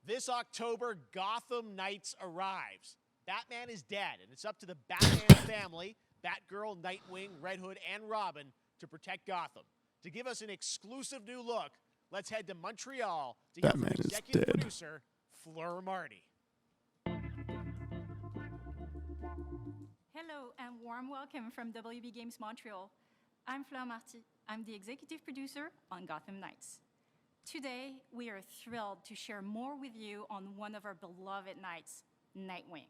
This October, Gotham Knights arrives. Batman is dead, and it's up to the Batman family, Batgirl, Nightwing, Red Hood, and Robin to protect Gotham. To give us an exclusive new look, let's head to Montreal to hear Batman from is executive dead. producer Fleur Marty. Hello and warm welcome from WB Games Montreal. I'm Fleur Marty. I'm the executive producer on Gotham Knights. Today, we are thrilled to share more with you on one of our beloved knights, Nightwing.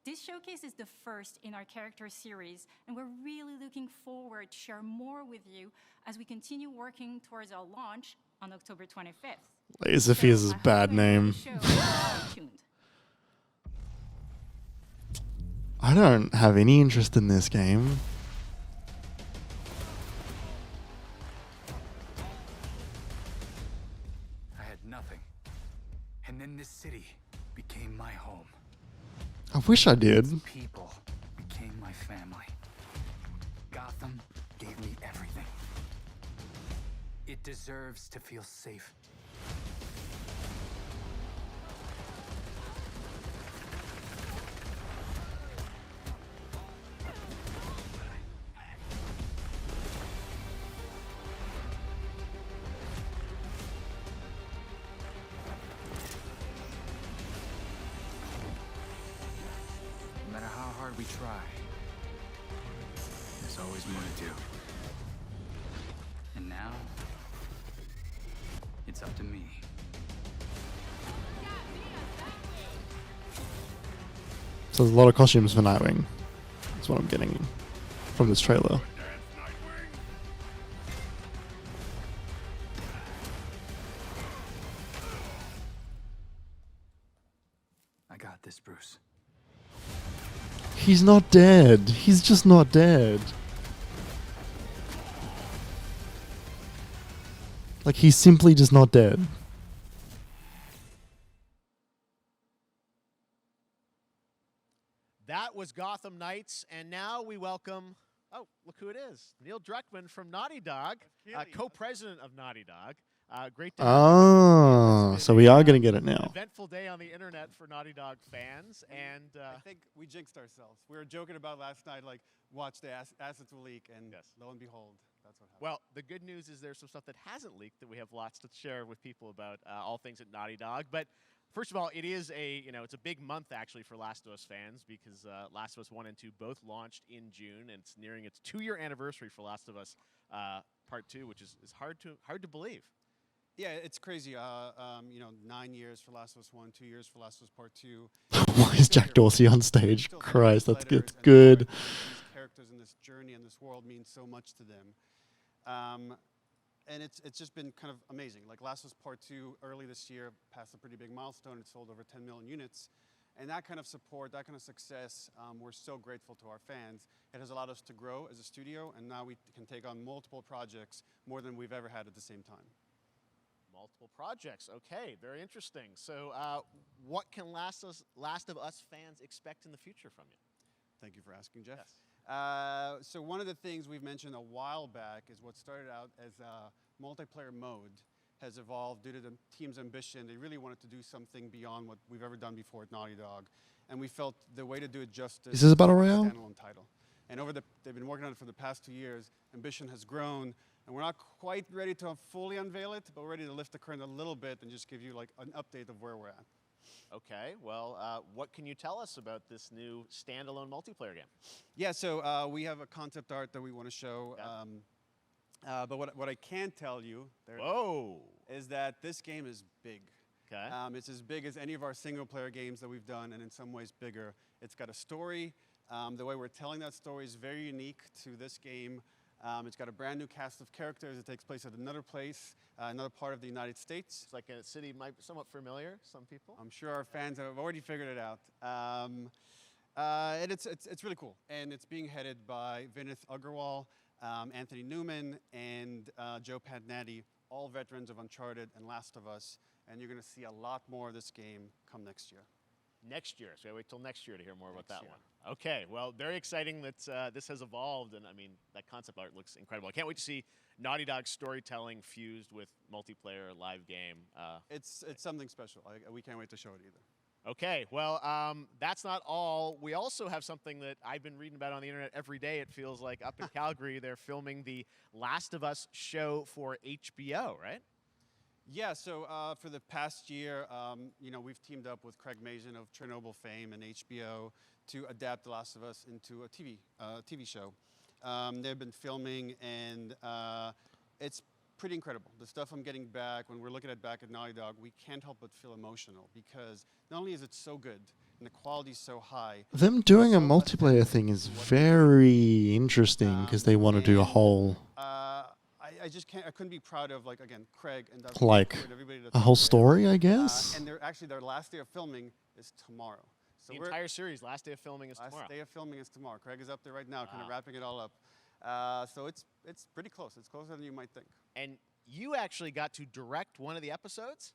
This showcase is the first in our character series, and we're really looking forward to share more with you as we continue working towards our launch on October 25th. Layers of Fears is a bad name. Stay tuned. I don't have any interest in this game. I had nothing. And then this city became my home. I wish I did. People became my family. Gotham gave me everything. It deserves to feel safe. No matter how hard we try, there's always more to do. And now, it's up to me. So there's a lot of costumes for Nightwing. That's what I'm getting from this trailer. I got this, Bruce. He's not dead. He's just not dead. Like, he's simply just not dead. That was Gotham Knights, and now we welcome, oh, look who it is. Neil Druckmann from Naughty Dog, co-president of Naughty Dog. Great to Oh, so we are going to get it now. eventful day on the internet for Naughty Dog fans, and I think we jinxed ourselves. We were joking about last night, like, watch the assets will leak, and lo and behold, that's what happened. well, the good news is there's some stuff that hasn't leaked that we have lots to share with people about all things at Naughty Dog. But first of all, it is it's a big month actually for Last of Us fans because Last of Us 1 and 2 both launched in June, and it's nearing its 2-year anniversary for Last of Us Part 2, which is hard to believe. Yeah, it's crazy. 9 years for Last of Us 1, 2 years for Last of Us Part 2. Why is Jack Dorsey on stage? Christ, that's good. These characters in this journey and this world mean so much to them. And it's just been kind of amazing. Like Last of Us Part 2 early this year passed a pretty big milestone. It sold over 10 million units. And that kind of support, that kind of success, we're so grateful to our fans. It has allowed us to grow as a studio, and now we can take on multiple projects, more than we've ever had at the same time. Multiple projects. Okay, very interesting. So what can Last of Us fans expect in the future from you? Thank you for asking, Jeff. Yes. So one of the things we've mentioned a while back is what started out as a multiplayer mode has evolved due to the team's ambition. They really wanted to do something beyond what we've ever done before at Naughty Dog. And we felt the way to do it justice Is this a battle royale? Standalone title. And they've been working on it for the past 2 years. Ambition has grown. And we're not quite ready to fully unveil it, but we're ready to lift the curtain a little bit and just give you like an update of where we're at. Okay, well, what can you tell us about this new standalone multiplayer game? Yeah, so we have a concept art that we want to show. But what I can tell you is that this game is big. Okay. It's as big as any of our single-player games that we've done, and in some ways bigger. It's got a story. The way we're telling that story is very unique to this game. It's got a brand new cast of characters. It takes place at another place, another part of the United States. It's like a city might be somewhat familiar, some people. I'm sure our fans have already figured it out. And it's really cool. And it's being headed by Vinith Agarwal, Anthony Newman, and Joe Pantnati, all veterans of Uncharted and Last of Us. And you're going to see a lot more of this game come next year. Next year, so I wait till next year to hear more about that one. Okay, well, very exciting that this has evolved, and I mean, that concept art looks incredible. I can't wait to see Naughty Dog storytelling fused with multiplayer live game. It's something special. We can't wait to show it either. Okay, well, that's not all. We also have something that I've been reading about on the internet every day, it feels like. Up in Calgary, they're filming the Last of Us show for HBO, right? Yeah, so for the past year, we've teamed up with Craig Mazin of Chernobyl fame and HBO to adapt The Last of Us into a TV show. They've been filming, and it's pretty incredible. The stuff I'm getting back, when we're looking at back at Naughty Dog, we can't help but feel emotional because not only is it so good and the quality's so high. Them doing a multiplayer thing is very interesting because they want to do a whole... I just can't. I couldn't be proud of, like, again, Craig and like everybody a whole story, I guess. And their last day of filming is tomorrow. So the entire series, last day of filming is tomorrow. Last day of filming is tomorrow. Craig is up there right now, kind of wrapping it all up. So it's pretty close. It's closer than you might think. And you actually got to direct one of the episodes?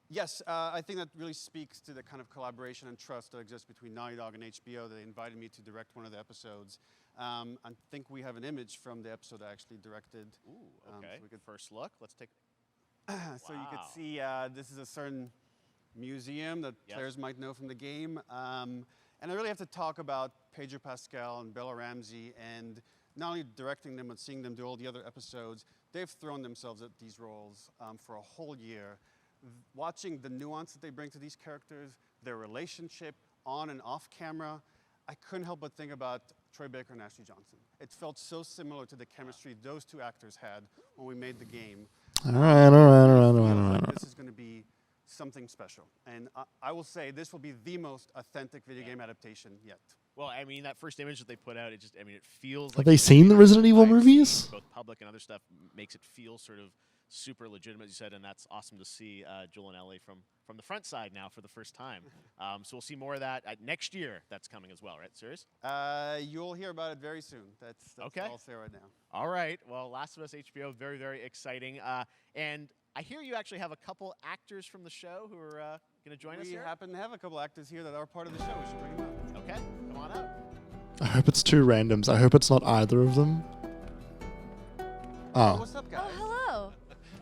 Yes, I think that really speaks to the kind of collaboration and trust that exists between Naughty Dog and HBO. They invited me to direct one of the episodes. I think we have an image from the episode I actually directed. Ooh, okay. So we could first look. Let's take. So you could see this is a certain museum that players might know from the game. And I really have to talk about Pedro Pascal and Bella Ramsey, and not only directing them, but seeing them do all the other episodes. They've thrown themselves at these roles for a whole year. Watching the nuance that they bring to these characters, their relationship on and off camera, I couldn't help but think about Troy Baker and Ashley Johnson. It felt so similar to the chemistry those two actors had when we made the game. All right. This is going to be something special. And I will say this will be the most authentic video game adaptation yet. Well, I mean, that first image that they put out, it feels like... Have they seen the Resident Evil movies? Both public and other stuff makes it feel sort of super legitimate, as you said, and that's awesome to see Joel and Ellie from the front side now for the first time. So we'll see more of that next year. That's coming as well, right? Serious? You'll hear about it very soon. That's okay. All I'll say right now. All right. Well, Last of Us HBO, very, very exciting. And I hear you actually have a couple actors from the show who are going to join us here. We happen to have a couple actors here that are part of the show. We should bring them up. Okay. Come on up. I hope it's two randoms. I hope it's not either of them. Oh. What's up, guys? Oh, hello.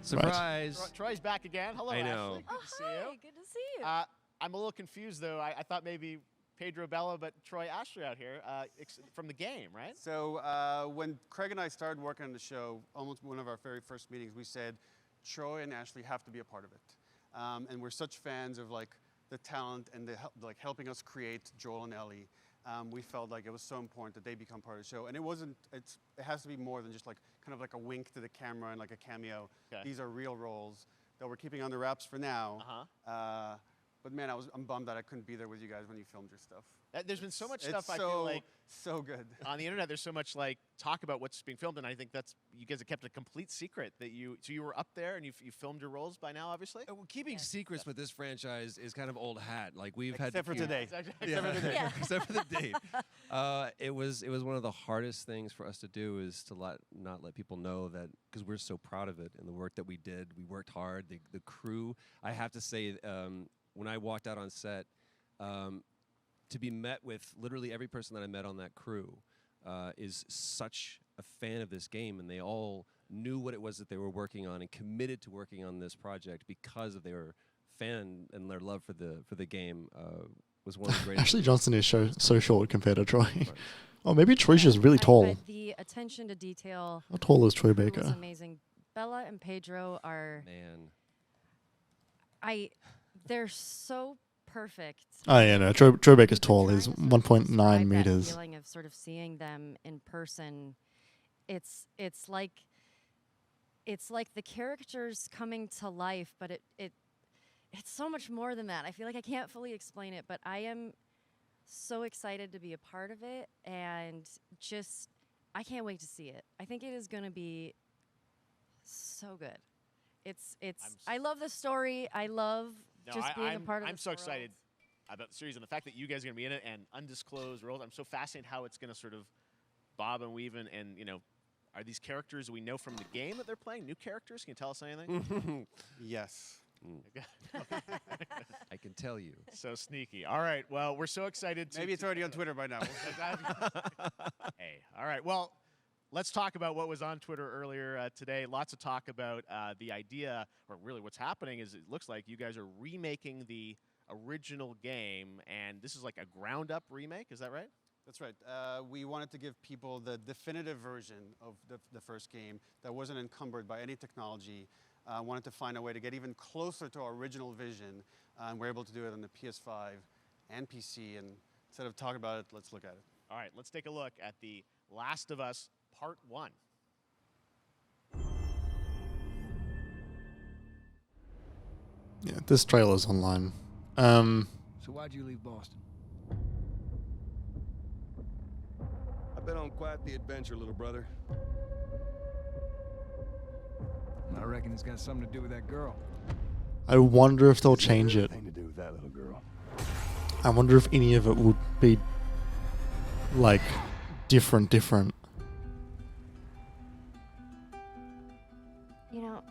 Surprise! Troy's back again. Hello, I know. Ashley. Good to see you. Good to see you. I'm a little confused though. I thought maybe Pedro Bella, but Troy Ashley out here from the game, right? So when Craig and I started working on the show, almost one of our very first meetings, we said Troy and Ashley have to be a part of it, and we're such fans of like the talent and the like helping us create Joel and Ellie. We felt like it was so important that they become part of the show, and it wasn't. It has to be more than just like kind of like a wink to the camera and like a cameo. Okay. These are real roles that we're keeping under wraps for now. But man, I'm bummed that I couldn't be there with you guys when you filmed your stuff. There's been so much It's stuff I feel like so good on the internet. There's so much like talk about what's being filmed, and I think that's you guys have kept a complete secret that you. So you were up there and you filmed your roles by now, obviously. Well, keeping secrets with this franchise is kind of old hat. Like we've had Except for today. Except for the date. Except for the date. It was one of the hardest things for us to do is to not let people know that because we're so proud of it and the work that we did. We worked hard. The crew. I have to say, when I walked out on set. To be met with literally every person that I met on that crew is such a fan of this game, and they all knew what it was that they were working on and committed to working on this project because of their fan and their love for the game was one of the greatest. Ashley Johnson is so short compared to Troy. Oh, maybe Troy's just really tall. But the attention to detail. How tall is Troy was Baker? amazing. Bella and Pedro are. Man. They're so perfect. Oh yeah, no. Troy Baker's tall. He's 1.9 That meters. feeling of sort of seeing them in person, it's like the characters coming to life, but it's so much more than that. I feel like I can't fully explain it, but I am so excited to be a part of it, and just I can't wait to see it. I think it is going to be so good. I love the story. I love just being a part of. I'm so excited about the series and the fact that you guys are going to be in it and undisclosed roles. I'm so fascinated how it's going to sort of bob and weave and are these characters we know from the game that they're playing new characters? Can you tell us anything? Yes. I can tell you. So sneaky. All right. Well, we're so excited. Maybe it's already on Twitter by now. Hey. All right. Well, let's talk about what was on Twitter earlier today. Lots of talk about the idea, or really what's happening is it looks like you guys are remaking the original game, and this is like a ground-up remake. Is that right? That's right. We wanted to give people the definitive version of the first game that wasn't encumbered by any technology. Wanted to find a way to get even closer to our original vision, and we're able to do it on the PS5 and PC. And instead of talking about it, let's look at it. All right, let's take a look at The Last of Us Part 1. Yeah, this trailer's online. So why'd you leave Boston? I've been on quite the adventure, little brother. I reckon it's got something to do with that girl. I wonder if they'll change it. Thing to do with that little girl. I wonder if any of it would be like different. You know,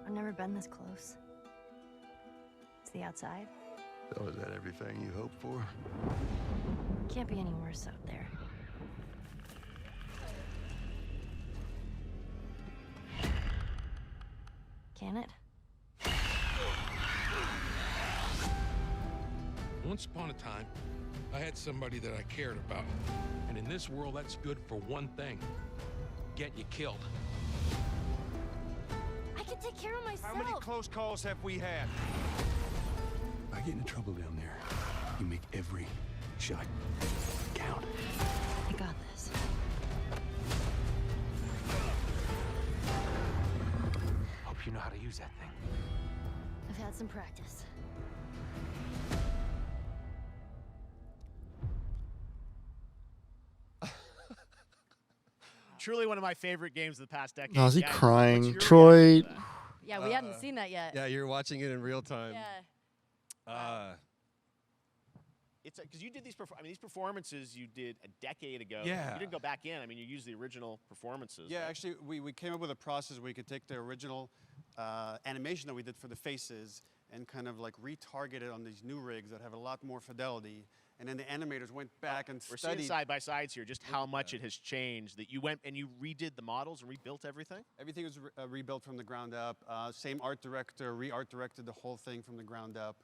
I've never been this close. It's the outside. So is that everything you hoped for? Can't be any worse out there. Can it? Once upon a time, I had somebody that I cared about. And in this world, that's good for one thing. Get you killed. I can take care of myself. How many close calls have we had? If I get into trouble down there, you make every shot count. I got this. Hope you know how to use that thing. I've had some practice. Truly one of my favorite games of the past decade. Oh, is he Yeah, crying? what's your Troy. reaction to that? Yeah, we hadn't seen that yet. Yeah, you're watching it in real time. Yeah. It's because you did these. These performances you did a decade ago. Yeah. You didn't go back in. I mean, you used the original performances. Yeah, right? actually, we came up with a process where we could take the original animation that we did for the faces and kind of like retargeted on these new rigs that have a lot more fidelity. And then the animators went back and We're studied. seeing side by sides here just how much it has changed, that you went and you redid the models and rebuilt everything? Everything was rebuilt from the ground up. Same art director, re-art directed the whole thing from the ground up.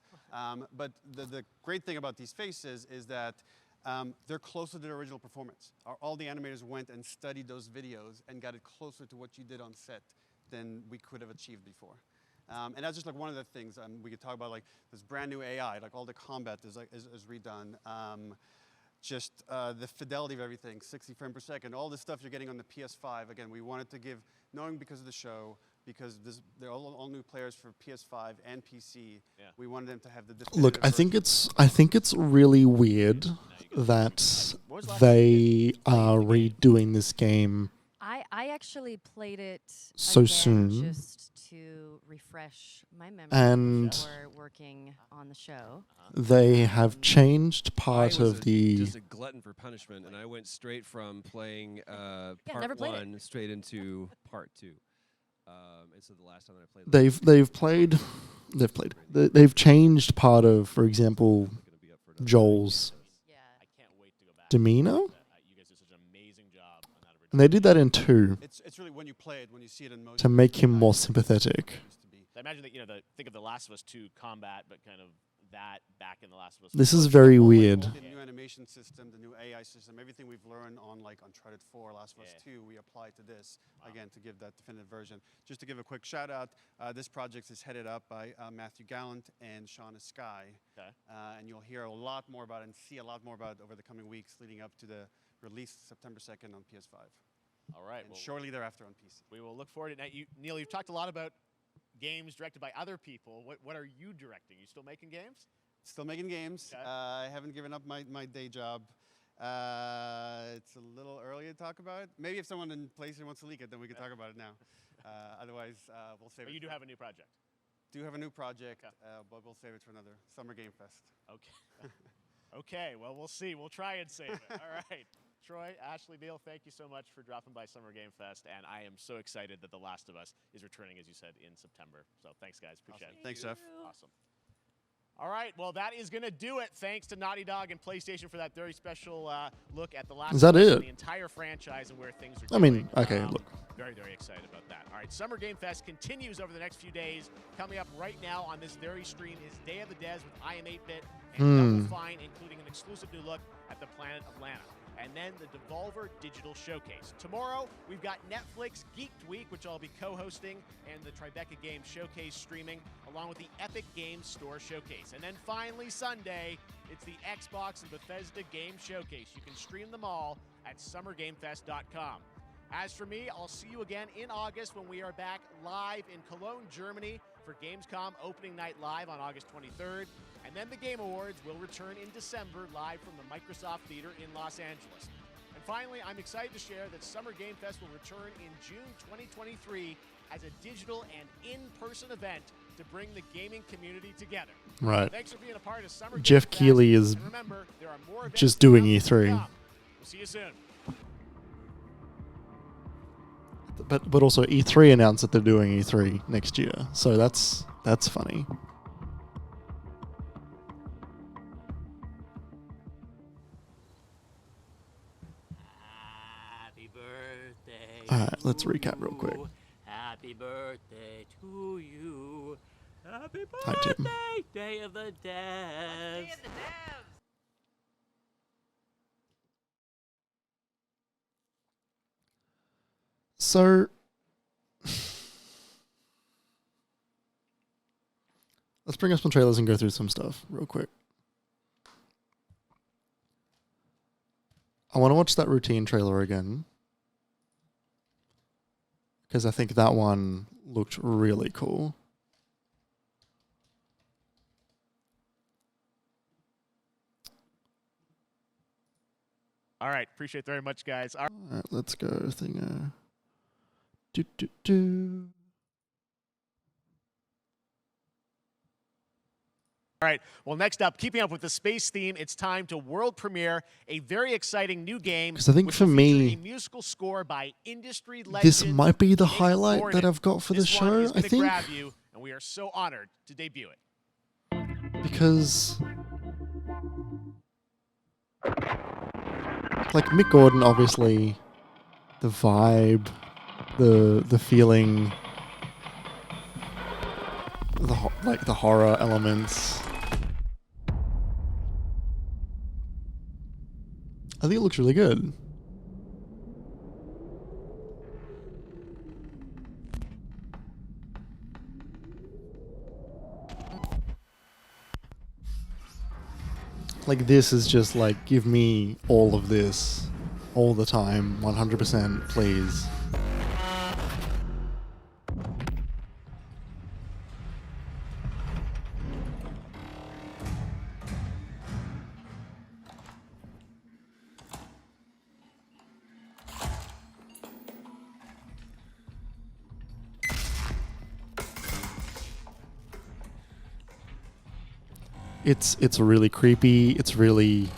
But the great thing about these faces is that they're closer to the original performance. All the animators went and studied those videos and got it closer to what you did on set than we could have achieved before. And that's just like one of the things we could talk about, like this brand new AI, like all the combat is redone. Just the fidelity of everything, 60 frames per second, all the stuff you're getting on the PS5. Again, we wanted to give, knowing because of the show, because they're all new players for PS5 and PC. Yeah. We wanted them to have the. Look, I think it's really weird that they are redoing this game I actually played it so again soon. just to refresh my memory And before working on the show. they have changed part I was of the. just a glutton for punishment, and I went straight from playing never part played it. 1 straight into part 2. And so the last time that I played, They've changed part of, for example, Joel's demeanor. You guys did such an amazing job on that original. And they did that in 2 It's really when you play it, when you see it in motion. to make him more sympathetic. I imagine that, think of The Last of Us 2 combat, but kind of that back in The Last of Us. This is 1. very weird. The new animation system, the new AI system, everything we've learned on like Uncharted 4, Last of Us 2, we apply to this, again, to give that definitive version. Just to give a quick shout out, this project is headed up by Matthew Gallant and Shauna Sky. Okay. And you'll hear a lot more about it and see a lot more about it over the coming weeks leading up to the release September 2nd on PS5. All right. And shortly thereafter on PC. We will look forward to it. Now, Neil, you've talked a lot about games directed by other people. What are you directing? You still making games? Still making games. Okay. I haven't given up my day job. It's a little early to talk about it. Maybe if someone in PlayStation wants to leak it, then we can talk about it now. Otherwise, we'll save it. But you do have a new project. Do have a new project, but we'll save it for another Summer Game Fest. Okay. Okay, well, we'll see. We'll try and save it. All right. Troy, Ashley, Neil, thank you so much for dropping by Summer Game Fest, and I am so excited that The Last of Us is returning, as you said, in September. So thanks, guys. Appreciate it. Thanks, Jeff. Awesome. All right, well, that is going to do it. Thanks to Naughty Dog and PlayStation for that very special look at The Last Is that of Us it? and the entire franchise and where things are I going. mean, okay, look. Very, very excited about that. All right, Summer Game Fest continues over the next few days. Coming up right now on this very stream is Day of the Devs with I Am 8-Bit and Double Fine, including an exclusive new look at the planet of Lana. And then the Devolver Digital Showcase. Tomorrow, we've got Netflix Geeked Week, which I'll be co-hosting, and the Tribeca Games Showcase streaming, along with the Epic Games Store Showcase. And then finally, Sunday, it's the Xbox and Bethesda Game Showcase. You can stream them all at summergamefest.com. As for me, I'll see you again in August when we are back live in Cologne, Germany for Gamescom Opening Night Live on August 23rd. And then the Game Awards will return in December live from the Microsoft Theater in Los Angeles. And finally, I'm excited to share that Summer Game Fest will return in June 2023 as a digital and in-person event to bring the gaming community together. Right. Thanks for being a part of Summer Jeff Game Fest. Keighley is And remember, there are more events just doing to E3. come. We'll see you soon. But also E3 announced that they're doing E3 next year, so that's funny. Happy birthday. All right, let's recap real quick. Happy birthday to you. Happy Hi, Tim. birthday, Day of the Devs. Day of the Devs. So let's bring up some trailers and go through some stuff real quick. I want to watch that routine trailer again because I think that one looked really cool. All right, appreciate it very much, guys. All All right, let's go. Thingo. Do. right, well, next up, keeping up with the space theme, it's time to world premiere a very exciting new game. 'Cause I think which for will me, feature a musical score by industry legend. this might be the Nick highlight that Gordon. I've got for the This one show, is I gonna think. grab you, and we are so honored to debut it. because like Mick Gordon, obviously, the vibe, the feeling, the horror elements. I think it looks really good. Like, this is just like, give me all of this, all the time, 100%, please. It's really creepy. It's really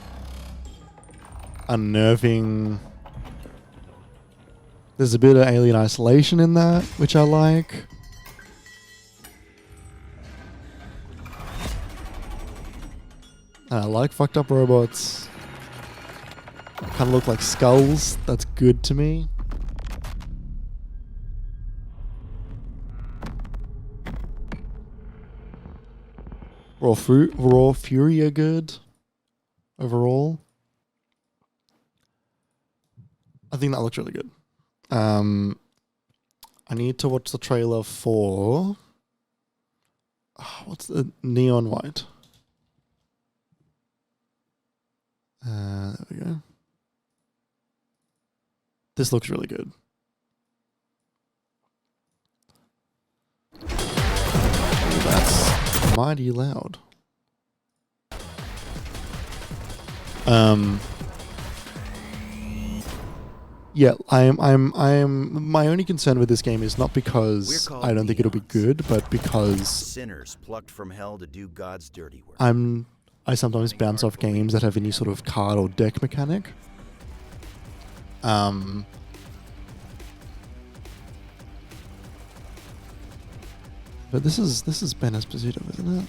unnerving. There's a bit of Alien Isolation in that, which I like. I like fucked up robots. Kind of look like skulls. That's good to me. Raw Fury are good overall. I think that looks really good. I need to watch the trailer for what's the Neon White? There we go. This looks really good. That's mighty loud. Yeah, I'm my only concern with this game is not because I don't think it'll be good, but because sinners plucked from hell to do God's dirty work. I sometimes bounce off games that have any sort of card or deck mechanic. But this is Ben Esposito, isn't it?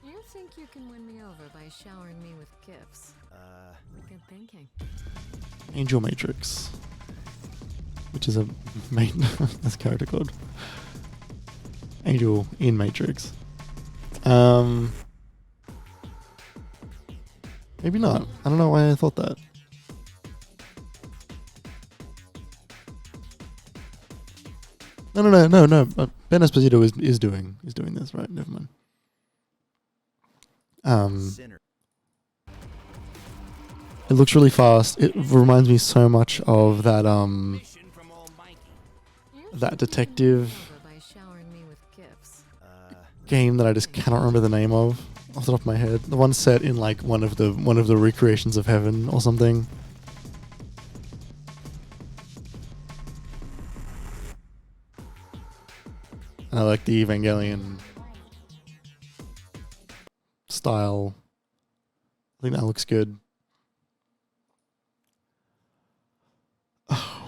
You think you can win me over by showering me with gifts? Good thinking. Angel Matrix, which is a main that's character code. Angel in Matrix. Maybe not. I don't know why I thought that. No. Ben Esposito is doing this, right? Never mind. It looks really fast. It reminds me so much of that that detective game that I just cannot remember the name of off the top of my head. The one set in like one of the recreations of heaven or something. And I like the Evangelion style. I think that looks good.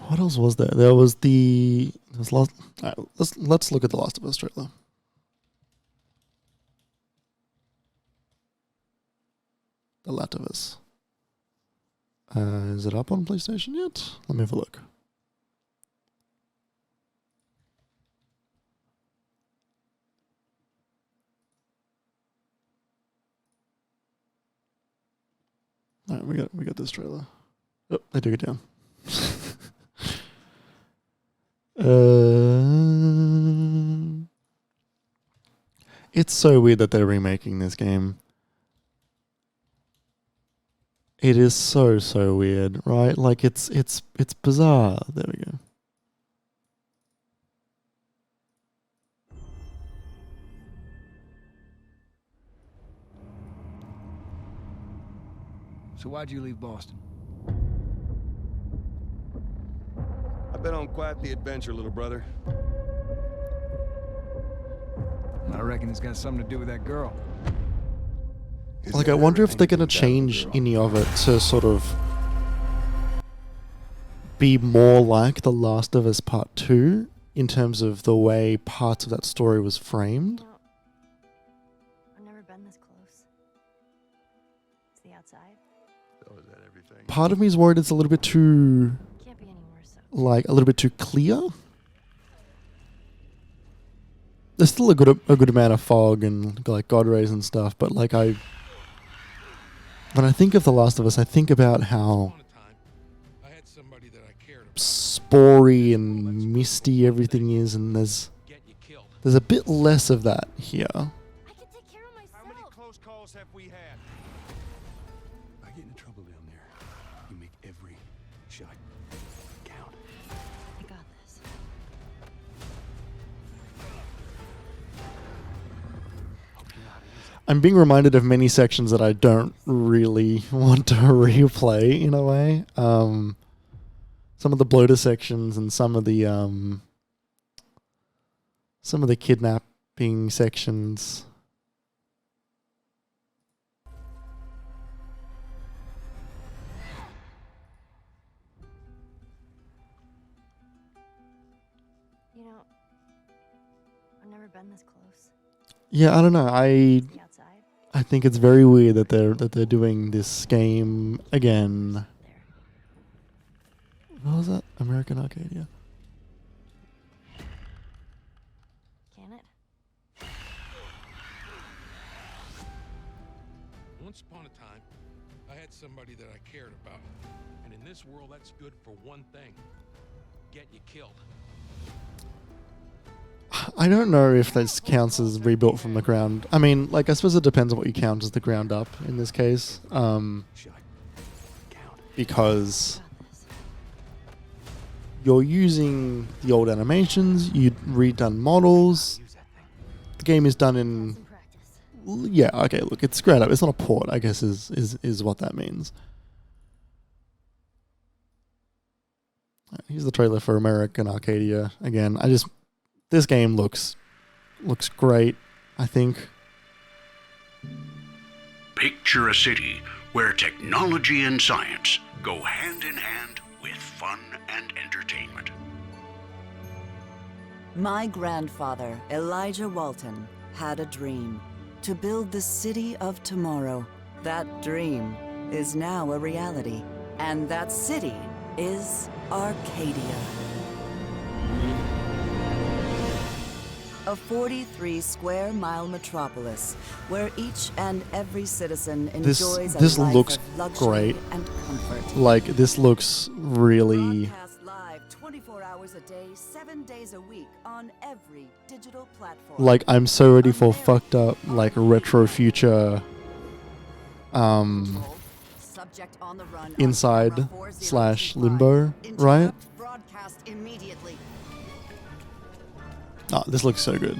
What else was there? There was Alright, let's look at the Last of Us trailer. The Last of Us. Is it up on PlayStation yet? Let me have a look. Alright, we got this trailer. Oh, they took it down. It's so weird that they're remaking this game. It is so weird, right? Like it's bizarre. There we go. So why'd you leave Boston? I've been on quite the adventure, little brother. I reckon it's got something to do with that girl. Like, I wonder if they're going to change any of it to sort of be more like The Last of Us Part 2 in terms of the way parts of that story was framed. You know, I've never been this close. It's the outside. So is that everything? Part of me is worried it's a little bit too, Can't be any worse. like, a little bit too clear. There's still a good amount of fog and like God rays and stuff, but like when I think of The Last of Us, I think about how spory and misty everything is, and there's a bit less of that here. How many close calls have we had? I get into trouble down there. You make every shot count. I got this. I'm being reminded of many sections that I don't really want to replay in a way. Some of the bloater sections and some of the kidnapping sections. You know, I've never been this close. Yeah, I don't know. I The outside. I think it's very weird that they're doing this game again. What was that? American Arcadia. Can it? Once upon a time, I had somebody that I cared about. And in this world, that's good for one thing. Get you killed. I don't know if this counts as rebuilt from the ground. I mean, like, I suppose it depends on what you count as the ground up in this case. Because you're using the old animations, you'd redone models. The game is done in... Yeah, okay, look, it's ground up. It's not a port, I guess, is what that means. Here's the trailer for American Arcadia. Again, this game looks great, I think. Picture a city where technology and science go hand in hand with fun and entertainment. My grandfather, Elijah Walton, had a dream to build the city of tomorrow. That dream is now a reality, and that city is Arcadia. A 43-square-mile metropolis where each and every citizen enjoys This a life looks of luxury great. and comfort. Like, this looks really... Broadcast live 24 hours a day, 7 days a week on every digital platform. Like, I'm so ready for fucked up, like, retro future... Subject on the run Inside / Limbo, right? Broadcast immediately. Oh, this looks so good.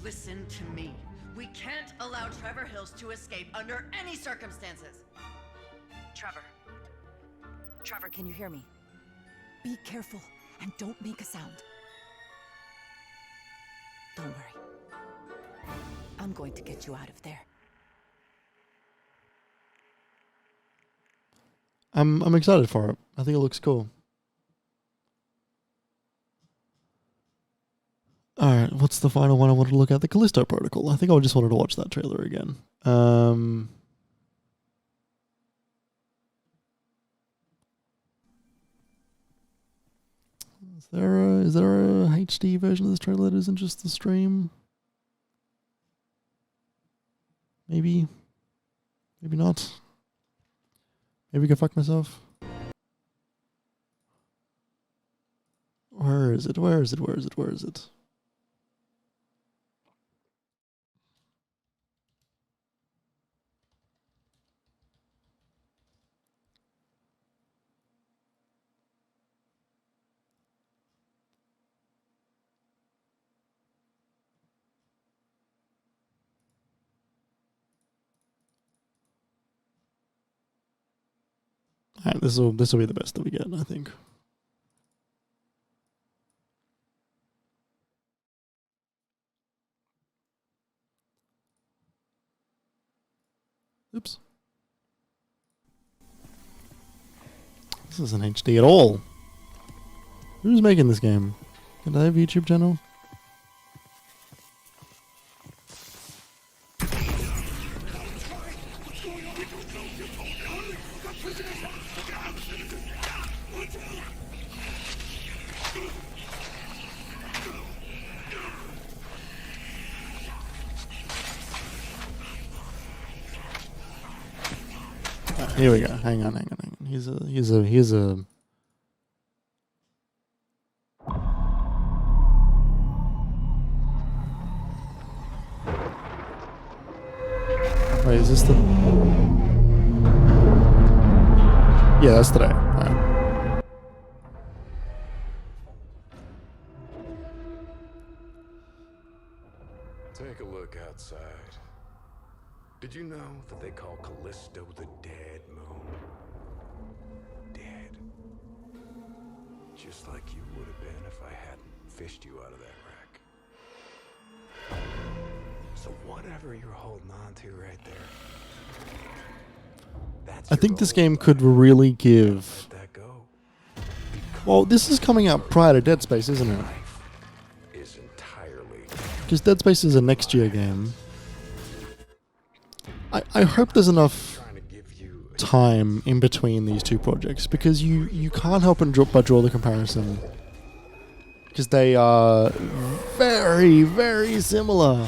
Listen to me. We can't allow Trevor Hills to escape under any circumstances. Trevor. Trevor, can you hear me? Be careful and don't make a sound. Don't worry. I'm going to get you out of there. I'm excited for it. I think it looks cool. Alright, what's the final one I wanted to look at? The Callisto Protocol. I think I just wanted to watch that trailer again. Is there a HD version of this trailer that isn't just the stream? Maybe. Maybe not. Maybe go fuck myself. Where is it? Where is it? Where is it? Where is it? Alright, this will be the best that we get, I think. This isn't HD at all. Who's making this game? Can I have a YouTube channel? Here we go. Hang on. Here's a. Wait, is this the? Yeah, that's today. Alright. Take a look outside. Did you know that they call Callisto the dead moon? Dead. Just like you would have been if I hadn't fished you out of that wreck. So whatever you're holding on to right there. I think this game could really give. Well, this is coming out prior to Dead Space, isn't it? Because Dead Space is a next year game. I hope there's enough time in between these two projects, because you can't help but draw the comparison, because they are very, very similar,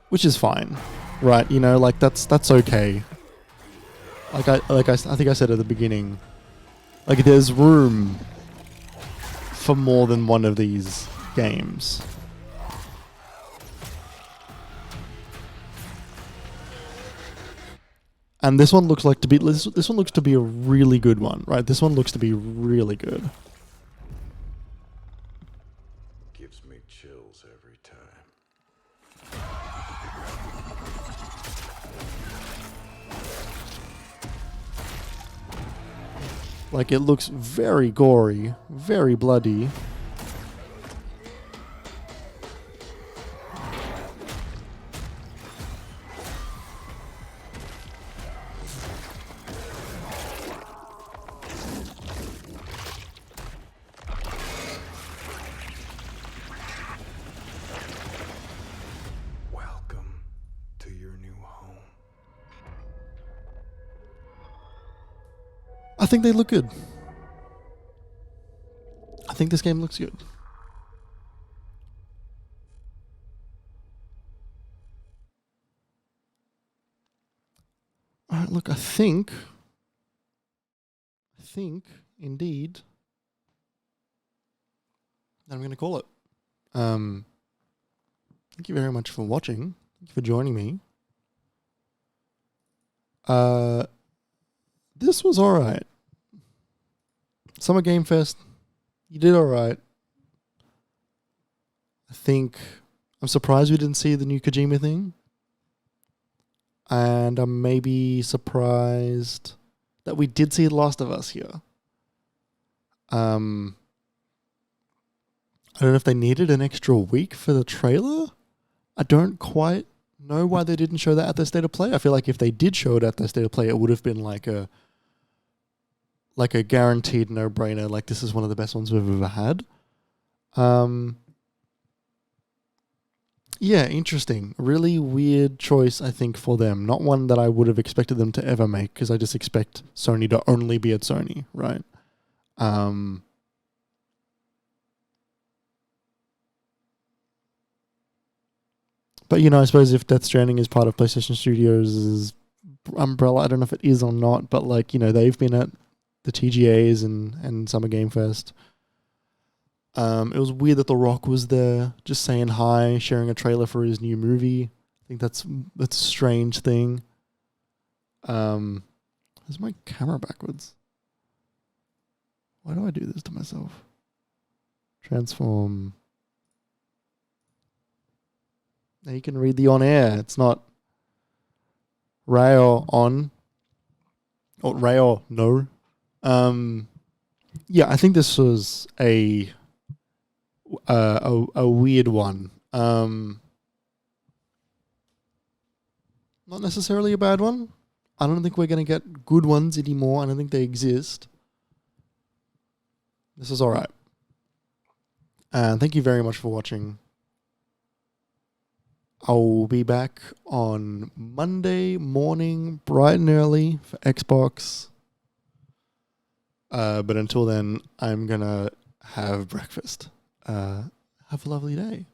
which is fine, right? You know, like that's okay. I think I said at the beginning, like there's room for more than one of these games. And this one looks like to be this one looks to be a really good one, right? This one looks to be really good. Gives me chills every time. Like, it looks very gory, very bloody. I think they look good. I think this game looks good. Alright, look, I think indeed that I'm going to call it. Thank you very much for watching. Thank you for joining me. This was alright. Summer Game Fest, you did alright. I'm surprised we didn't see the new Kojima thing. And I'm maybe surprised that we did see The Last of Us here. I don't know if they needed an extra week for the trailer. I don't quite know why they didn't show that at their State of Play. I feel like if they did show it at their State of Play, it would have been like a guaranteed no-brainer, like this is one of the best ones we've ever had. Yeah, interesting. Really weird choice, I think, for them. Not one that I would have expected them to ever make, because I just expect Sony to only be at Sony, right? But, you know, I suppose if Death Stranding is part of PlayStation Studios' umbrella, I don't know if it is or not, but, like, you know, they've been at the TGAs and Summer Game Fest. It was weird that The Rock was there, just saying hi, sharing a trailer for his new movie. I think that's a strange thing. Is my camera backwards? Why do I do this to myself? Transform. Now you can read the on air. It's not Rayo on. Or Rayo no. Yeah, I think this was a weird one. Not necessarily a bad one. I don't think we're going to get good ones anymore. I don't think they exist. This is all right. And thank you very much for watching. I'll be back on Monday morning, bright and early for Xbox. But until then, I'm going to have breakfast. Have a lovely day.